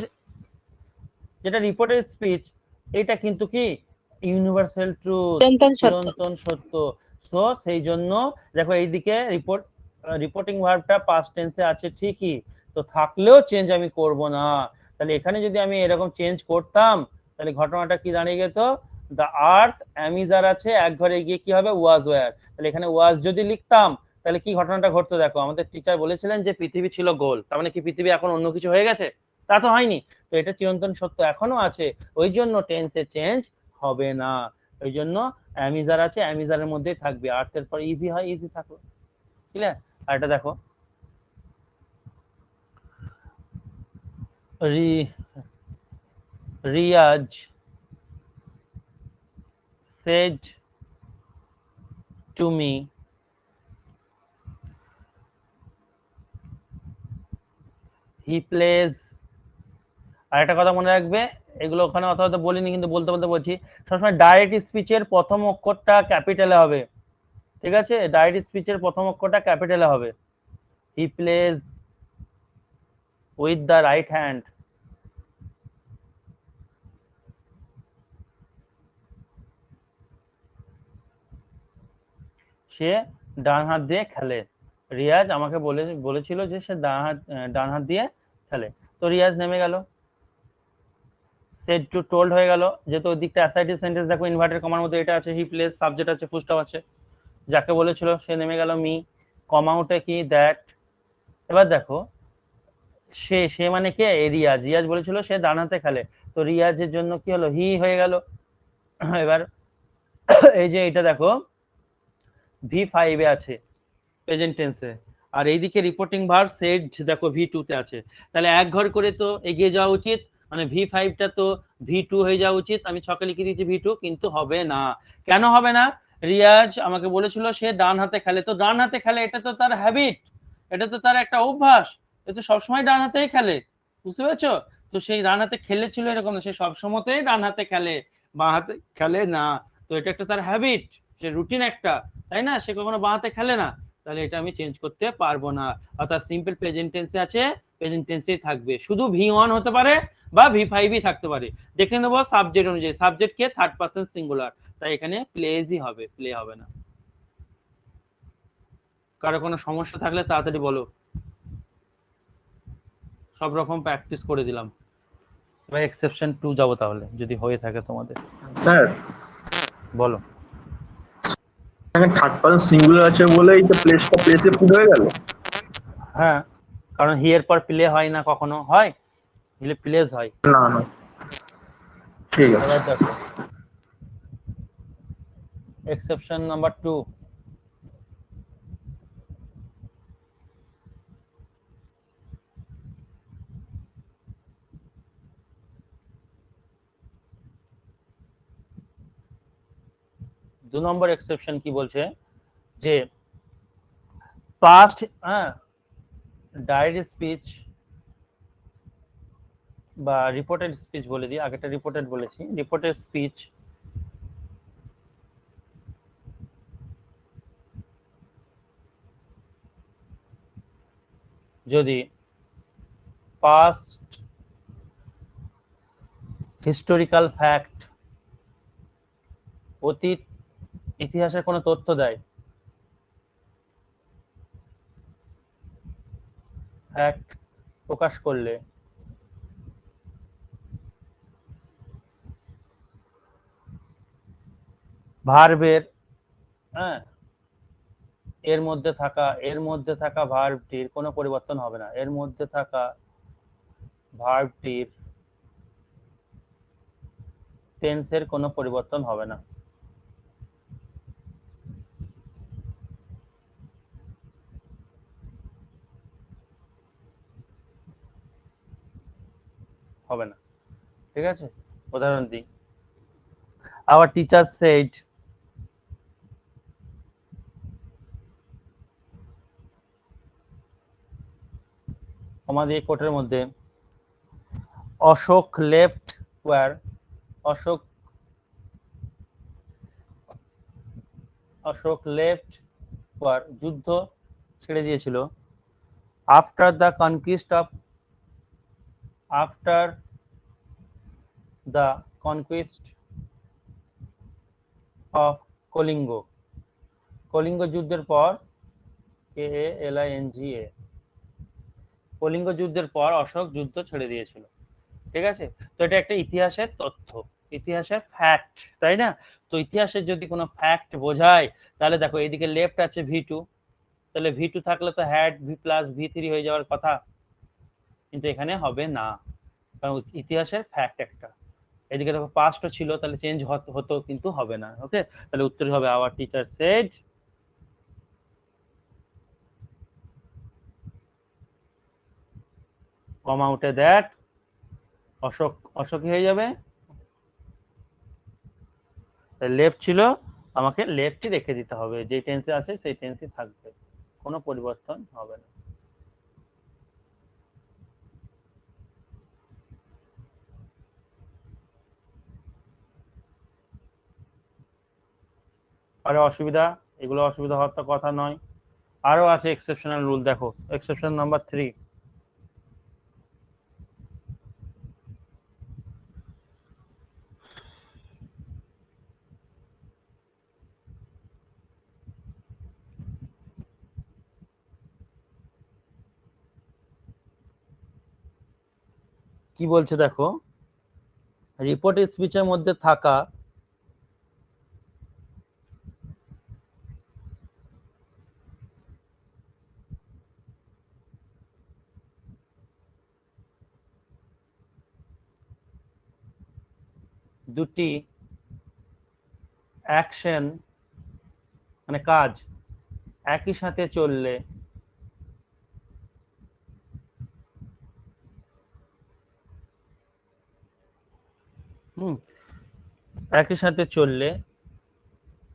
যেটা রিপোর্টেড স্পিচ, এটা কিন্তু কি ইউনিভার্সাল ট্রুথ, চিরন্তন সত্য। চিরন্তন সত্য। সো সেই জন্য দেখো এইদিকে রিপোর্টিং ভার্বটা পাস্ট টেন্সে আছে ঠিকই, তো থাকলেও চেঞ্জ আমি করব না। তাহলে এখানে যদি আমি এরকম চেঞ্জ করতাম তাহলে ঘটনাটা কি দাঁড়িয়ে যেত, দ্য আর্থ অ্যামিজার আছে, এক ঘরে গিয়ে কি হবে ওয়াজ ওয়্যার। তাহলে এখানে ওয়াজ যদি লিখতাম তাহলে কি ঘটনাটা ঘটতো, দেখো আমাদের টিচার বলেছিলেন যে পৃথিবী ছিল গোল, তার মানে কি পৃথিবী এখন অন্য কিছু হয়ে গেছে? তা তো হয়নি। তো এটা চিরন্তন সত্য এখনো আছে, ওই জন্য টেন্সে চেঞ্জ হবে না। ওই জন্য অ্যামিজার আছে, অ্যামিজারের মধ্যেই থাকবে, আর্থের পর ইজি হয়, ইজি থাকলো। ক্লিয়ার? আর এটা দেখো Riaz said to me he plays। আর একটা কথা মনে রাখবে, এগুলো ওখানে অথবা বলিনি কিন্তু বলতে বলতে বলছি, সবসময় ডাইরেক্ট স্পিচের প্রথম অক্ষরটা ক্যাপিটালে হবে, ঠিক আছে? ডাইরেক্ট স্পিচের প্রথম অক্ষরটা ক্যাপিটালে হবে। He plays with the right hand. সে ডান হাত দিয়ে খেলে। রিয়াজ আমাকে বলেছিল যে সে ডান হাত দিয়ে খেলে। তো রিয়াজ নেমে গেল, সেড টু টোল্ড হয়ে গেল, যেহেতু ওই দিকটা অ্যাসার্টিভ সেন্টেন্স, দেখো ইনভার্টেড কমার মধ্যে এটা আছে, হি প্লেস, সাবজেক্ট আছে, ফুল স্টপ আছে, যাকে বলেছিল সে নেমে গেল, মি, কমা উঠে কি দ্যাট। এবার দেখো সে সে মানে কে, রিয়াজ, রিয়াজ বলেছিল সে ডান হাতে খেলে, তো রিয়াজের জন্য কি হলো, হি হয়ে গেল। এবার এই যে এটা দেখো V5 এ আছে প্রেজেন্ট টেন্সে, আর এইদিকে রিপোর্টিং ভার্ব সেড দেখো V2 তে আছে। তাহলে এক ঘর করে তো এগিয়ে যাওয়া উচিত, মানে V5 টা তো V2 হয়ে যাওয়া উচিত। আমি ছকে লিখে দিয়েছি V2, কিন্তু হবে না। কেন হবে না? রিয়াজ আমাকে বলেছিল সে ডান হাতে খেলে, তো ডান হাতে খেলে এটা তো তার হ্যাবিট, এটা তো তার একটা অভ্যাস, এ তো সবসময় ডান হাতেই খেলে, বুঝতে পেরেছো? তো সেই ডান হাতে খেলেছিল এরকম না, সে সবসময়তেই ডান হাতে খেলে, বাঁ হাতে খেলে না। তো এটা একটা তার হ্যাবিট, সে রুটিন একটা, তাই না? সে কখনো বাঁ হাতে খেলে না। তাহলে এটা আমি চেঞ্জ করতে পারবো না, অর্থাৎ সিম্পল প্রেজেন্ট টেন্সে আছে, প্রেজেন্ট টেন্সেই থাকবে, শুধু V1 হতে পারে বা V5ই থাকতে পারে। দেখে নেবো সাবজেক্ট অনুযায়ী, সাবজেক্ট কে থার্ড পারসন সিঙ্গুলার, তাই এখানে প্লেজই হবে, প্লে হবে না। কারো কোনো সমস্যা থাকলে তাড়াতাড়ি বলো, সব রকম প্র্যাকটিস করে দিলাম। এবার এক্সেপশন 2 যাবো তাহলে, যদি হয়ে থাকে তোমাদের। স্যার বলো। এখানে থার্ড পারসন সিঙ্গুলার আছে বলে এই তো প্লেসে পুট হয়ে গেল। হ্যাঁ, কারণ হি এর পর প্লে হয় না, কখনো হয়, হিলে প্লেজ হয়। না না, ঠিক আছে। এবার দেখো এক্সেপশন নাম্বার 2, দু নম্বর এক্সেপশন কি বলছে, যে পাস্ট ডাইরেক্ট স্পিচ বা রিপোর্টেড স্পিচ বলে দিই, আগেটা রিপোর্টেড বলেছি। রিপোর্টেড স্পিচ যদি পাস্ট হিস্টোরিক্যাল ফ্যাক্ট, অতীত ইতিহাসের কোনো তথ্য দেয়, ফ্যাক্ট প্রকাশ করলে ভার্বের, হ্যাঁ, এর মধ্যে থাকা ভার্বটির কোনো পরিবর্তন হবে না, এর মধ্যে থাকা ভার্বটির টেন্সের কোনো পরিবর্তন হবে না। হবে না, ঠিক আছে। উদাহরণ দিই, আওয়ার টিচার সেড, আমাদের এই কোটের মধ্যে Ashok left war, Ashok left war, যুদ্ধ ছেড়ে দিয়েছিল, after the conquest of, after the conquest of Kalinga, Kalinga যুদ্ধের পর, KALINGA, কলিঙ্গ যুদ্ধের পর অশোক যুদ্ধ ছেড়ে দিয়েছিল, ঠিক আছে। তো এটা একটা ইতিহাসের তথ্য, ইতিহাসের ফ্যাক্ট, তাই না? তো ইতিহাসের যদি কোনো ফ্যাক্ট বোঝায়, তাহলে দেখো এইদিকে লেফট আছে V2, তাহলে V2 থাকলে তো হ্যাড V প্লাস V3 হয়ে যাওয়ার কথা, কিন্তু এখানে হবে না, কারণ ইতিহাসের ফ্যাক্ট একটা। এদিকে দেখো পাস্টও ছিল, তাহলে চেঞ্জ হতো, কিন্তু হবে না। ওকে, তাহলে উত্তর হবে আওয়ার টিচার সেড, কম আউটে দ্যাট, অশোক হয়ে যাবে, লেফট ছিল, আমাকে লেফটই রেখে দিতে হবে, যে টেন্সে আছে সেই টেন্সই থাকবে, কোনো পরিবর্তন হবে না। আরে অসুবিধা, এগুলো অসুবিধা হওয়ার তো কথা নয়। আরো আছে এক্সেপশনাল রুল, দেখো এক্সেপশন নাম্বার 3, কি বলছে দেখো, রিপোর্ট স্পিচের মধ্যে থাকা দুটি অ্যাকশন মানে কাজ একই সাথে চললে একই সাথে চললে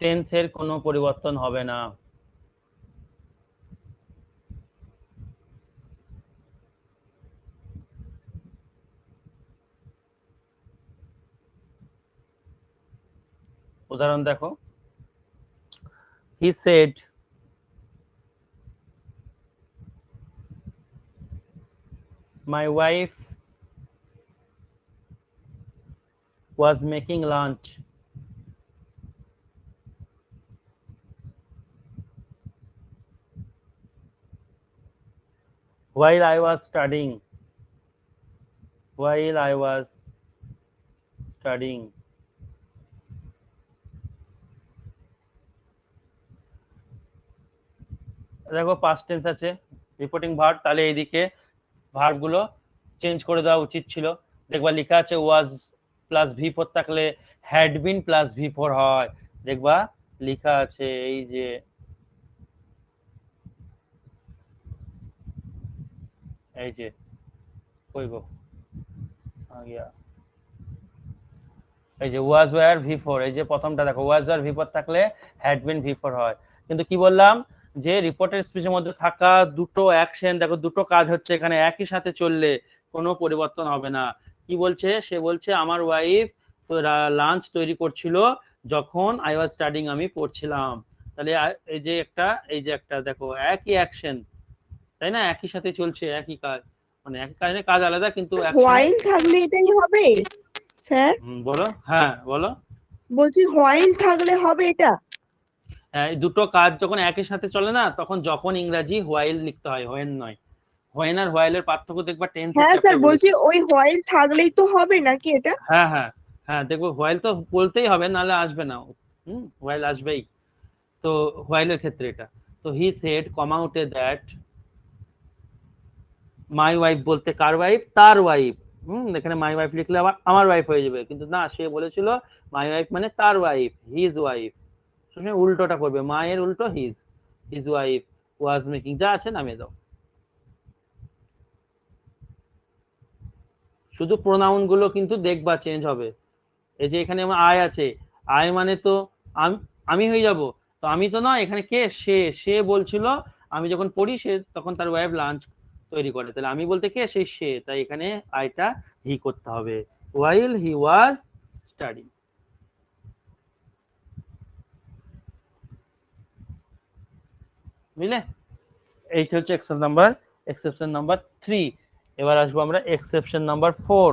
টেন্সের কোনো পরিবর্তন হবে না। উদাহরণ দেখো, he said, my wife was making lunch while I was studying, while I was studying, দেখো পাস্ট টেন্স আছে, রিপোর্টিং ভার্ব, তাহলে এইদিকে ভার্ব গুলো চেঞ্জ করে দেওয়া উচিত ছিল। দেখবা লেখা আছে ওয়াজ প্লাস V4 থাকলে হ্যাড বিন প্লাস V4 হয়, দেখবা লেখা আছে এই যে কই গো গিয়া, এই যে ওয়াজ ওয়্যার V4, এই যে প্রথমটা দেখো ওয়াজ ওয়্যার V4 থাকলে হ্যাড বিন V4 হয়। কিন্তু কি বললাম, যে রিপোর্টের স্পিচের মধ্যে থাকা দুটো অ্যাকশন, দেখো দুটো কাজ হচ্ছে এখানে একই সাথে চললে কোনো পরিবর্তন হবে না। কি বলছে? সে বলছে আমার ওয়াইফ তো লাঞ্চ তৈরি করছিল যখন আই ওয়াজ স্টাডিং, আমি পড়ছিলাম। তাহলে এই যে একটা দেখো একই অ্যাকশন, তাই না? একই সাথে চলছে, একই কাজ, মানে একই কাজে কাজ আলাদা কিন্তু হোয়াইল থাকলে এটাই হবে স্যার? বলো, হ্যাঁ বলো। বলছি হোয়াইল থাকলে হবে এটা? এই দুটো কাজ যখন একই সাথে চলে না, তখন যখন ইংরাজি হোয়াইল লিখতে হয়, হোয়েন নয়। হোয়েন আর হোয়াইলের পার্থক্য দেখবা টেন্সের হ্যাঁ স্যার, চ্যাপ্টারে বলছি বলেছি। ওই হোয়াইল থাকলেই তো হবে নাকি এটা? হ্যাঁ হ্যাঁ হ্যাঁ, দেখবো হোয়াইল তো বলতেই হবে, নাহলে আসবে না। হোয়াইল আসবেই। তো হোয়াইলের ক্ষেত্রে এটা। তো হি সেড কম আউটে দ্যাট মাই ওয়াইফ বলতে কার ওয়াইফ? তার ওয়াইফ। এখানে মাই ওয়াইফ লিখলে আবার আমার ওয়াইফ হয়ে যাবে, কিন্তু না, সে বলেছিল মাই ওয়াইফ মানে তার ওয়াইফ, হিজ ওয়াইফ। সবসময় উল্টোটা করবে, মায়ের উল্টো his. His wife was making, যা আছে নামিয়ে দাও। শুধু প্রোনাউন গুলো কিন্তু দেখবা চেঞ্জ হবে। এই যে এখানে আমার আই আছে, আই মানে তো আমি হয়ে যাব, তো আমি তো নয়, এখানে কে? সে বলছিল আমি যখন পড়ি, সে তখন তার ওয়াইফ লাঞ্চ তৈরি করে, তাহলে আমি বলতে কে? সে, তাই এখানে আইটা হি করতে হবে, while he was studying। বুঝলে? এইটা হচ্ছে এক্সেপশন নাম্বার 3। এবার আসবো আমরা এক্সেপশন নাম্বার 4।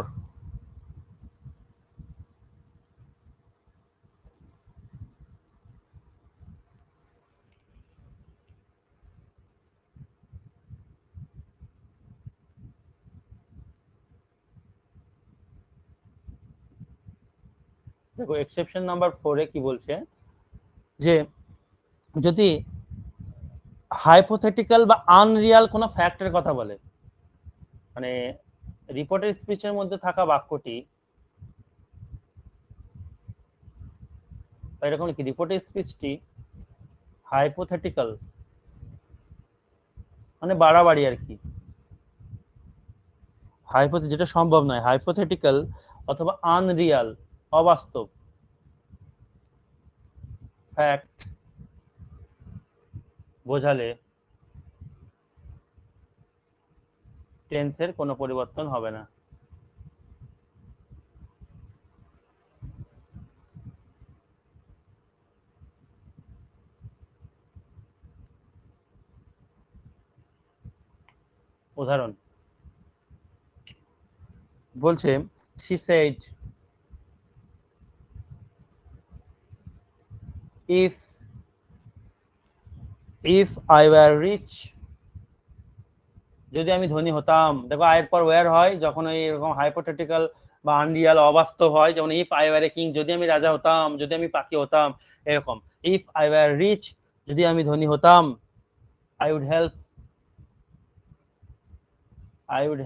দেখো এক্সেপশন নাম্বার 4 এ কি বলছে, যে যদি হাইপোথেটিক্যাল বা আনরিয়াল কোনো ফ্যাক্টের কথা বলে, মানে রিপোর্টের স্পিচের মধ্যে থাকা বাক্যটি, এরকম কি রিপোর্টের স্পিচটি হাইপোথেটিক্যাল মানে বাড়াবাড়ি আর কি, যেটা সম্ভব নয়, হাইপোথেটিক্যাল অথবা আনরিয়াল অবাস্তব ফ্যাক্ট বোঝালে টেন্সের কোনো পরিবর্তন হবে না। উদাহরণ বলছে, she said if I were rich, যদি আমি ধনী হতাম। দেখো আয়ের পর ওয়্যার হয় যখন ওই এরকম হাইপোথেটিক্যাল বা আনরিয়াল অবাস্তব হয়, যেমন if I were a king, যদি আমি রাজা হতাম, যদি আমি পাখি হতাম, এরকম। ইফ আই ওয়্যার রিচ, যদি আমি ধনী হতাম, আই উড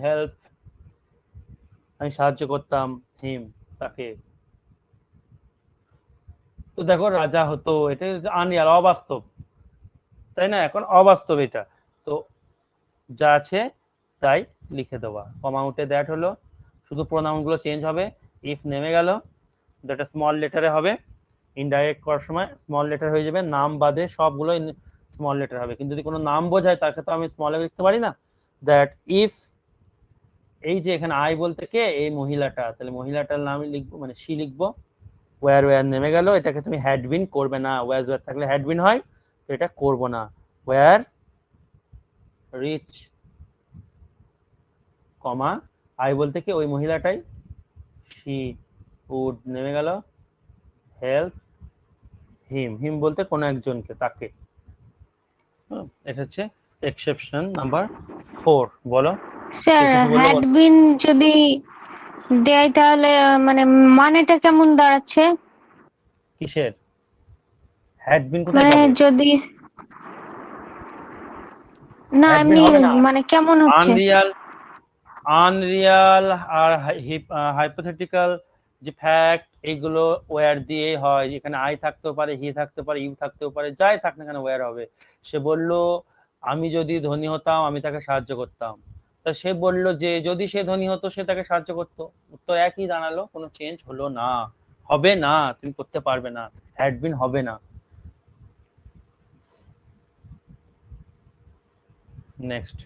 হেল্প আমি সাহায্য করতাম হিম, তাকে। তো দেখো রাজা হতো, এটা আনরিয়াল অবাস্তব, তাই না? এখন অবাস্তব এটা, তো যা আছে তাই লিখে দেওয়া। কমাউটে দ্যাট হলো, শুধু প্রোনাউন গুলো চেঞ্জ হবে। ইফ নেমে গেল, যেটা স্মল লেটারে হবে, ইনডাইরেক্ট করার সময় স্মল লেটার হয়ে যাবে, নাম বাদে সবগুলো স্মল লেটার হবে। কিন্তু যদি কোনো নাম বোঝায় তার ক্ষেত্রে আমি স্মল লিখতে পারি না। দ্যাট ইফ, এই যে এখানে আই বলতে কে? এই মহিলাটা, তাহলে মহিলাটার নাম লিখবো, মানে সি লিখবো। ওয়্যার নেমে গেল, এটাকে তুমি হ্যাডবিন করবে না, ওয়্যার থাকলে হ্যাডবিন হয়, তো এটা করব না। ওয়্যার রিচ, কমা আই বলতে কি? ওই মহিলাটাই, শি উড নেমে গেল, হেল্প হিম বলতে কোনো একজনকে, তাকে। এটা হচ্ছে এক্সেপশন নাম্বার 4। বলো, স্যার হ্যাড বিন যদি দেয় তাহলে মানে মানেটা কেমন দাঁড়াচ্ছে? কিসের হ্যাড বিন? কোথায় মানে পাবে? যদি না হ্যাড বিন এমনি হবে না, মানে কেমন হচ্ছে? আনরিয়াল আর হাইপোথেটিক্যাল যে ফ্যাক্ট, এগুলো ওয়্যার দিয়ে হয়। এখানে আই থাকতেও পারে, হি থাকতে পারে, ইউ থাকতেও পারে, যাই থাক না কেন ওয়্যার হবে। সে বলল আমি যদি ধনী হতাম আমি তাকে সাহায্য করতাম, তা সে বলল যে যদি সে ধনী হতো সে তাকে সাহায্য করতো, উত্তর একই দাঁড়ালো, কোনো চেঞ্জ হলো না, হবে না, তুমি করতে পারবে না, হ্যাড বিন হবে না। নেক্সট,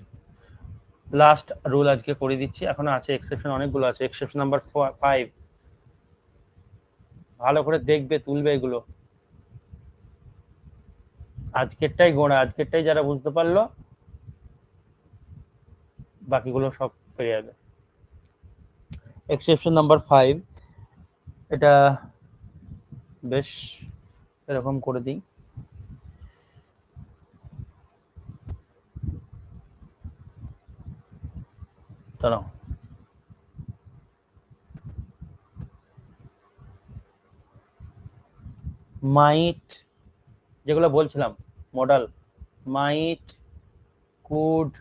লাস্ট রুল আজকে করে দিচ্ছি, এখনো আছে এক্সেপশন অনেকগুলো আছে। এক্সেপশন নাম্বার 5, ভালো করে দেখবে, তুলবে এগুলো। আজকেরটাই গোড়া, আজকেরটাই যারা বুঝতে পারলো বাকিগুলো সব পেয়ে যাবে। এক্সেপশন নাম্বার 5, এটা বেশ এরকম করে দিই। দাঁড়াও, মাইট যেগুলো বলছিলাম modal, might, could,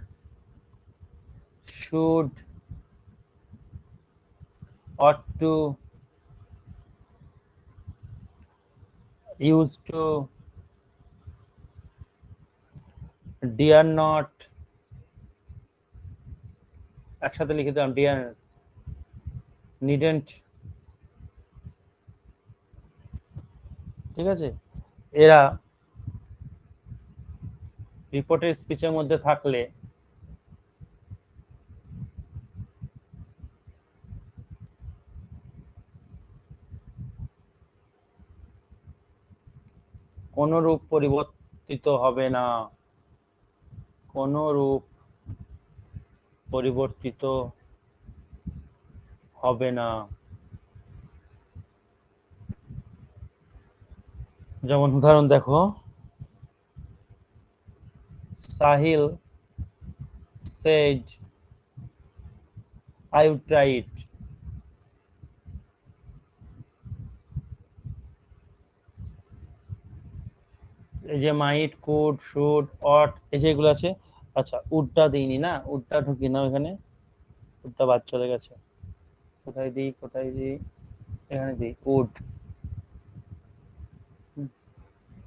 should, ought to, used to, dare not, একসাথে লিখে দিলাম dare, needn't, ঠিক আছে। এরা রিপোর্টের স্পিচের মধ্যে থাকলে কোন রূপ পরিবর্তিত হবে না, কোন রূপ পরিবর্তিত হবে না। যেমন উদাহরণ দেখো, Sahil said I would try it, এই যে মাইট, কুড, শুড, অট, এই যেগুলো আছে। আচ্ছা, উডটা দিইনি না, উডটা ঢুকি না এখানে, উডটা বাদ চলে গেছে। কোথায় দিই, কোথায় দিই, এখানে দিই উড।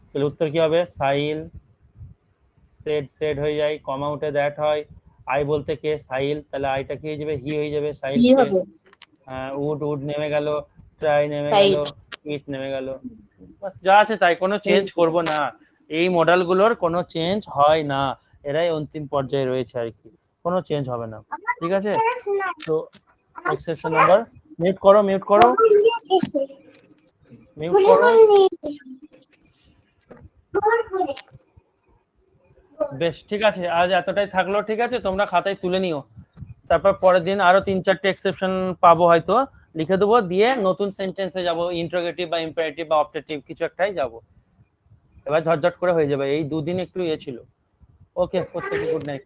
তাহলে উত্তর কি হবে? সাহিল সেড, সেড হয়ে যায়, কমা উঠে দ্যাট হয়, আই বলতে কে, সাহিল, তাহলে আইটা কি হয়ে যাবে, হি হয়ে যাবে, সাহিল কি কে, হবে? উড, উড নেমে গেল, ট্রাই নেমে Try গেল, ইট নেমে গেল। বাস যা আছে তাই, কোনো চেঞ্জ করব না। এই মডেলগুলোর কোনো চেঞ্জ হয় না, এরাই অন্তিম পর্যায়ে রয়েছে আর কি, কোনো চেঞ্জ হবে না। ঠিক আছে, তো এক্সেপশন নাম্বার, মিউট করো, মিউট করো, মিউট করো। বেশ, ঠিক আছে, আজ এতটাই থাকলো। ঠিক আছে, তোমরা খাতায় তুলে নিও, তারপর পরের দিন আরো 3-4টে এক্সেপশন পাবো হয়তো, লিখে দেবো, দিয়ে নতুন সেন্টেন্সে যাব, ইন্টারোগেটিভ বা ইম্পারেটিভ বা অপটেটিভ কিছু একটাই যাব। এবার ঝটঝট করে হয়ে যাবে, এই দুদিন একটু ইয়ে ছিল। ওকে, প্রত্যেকে গুড নাইট।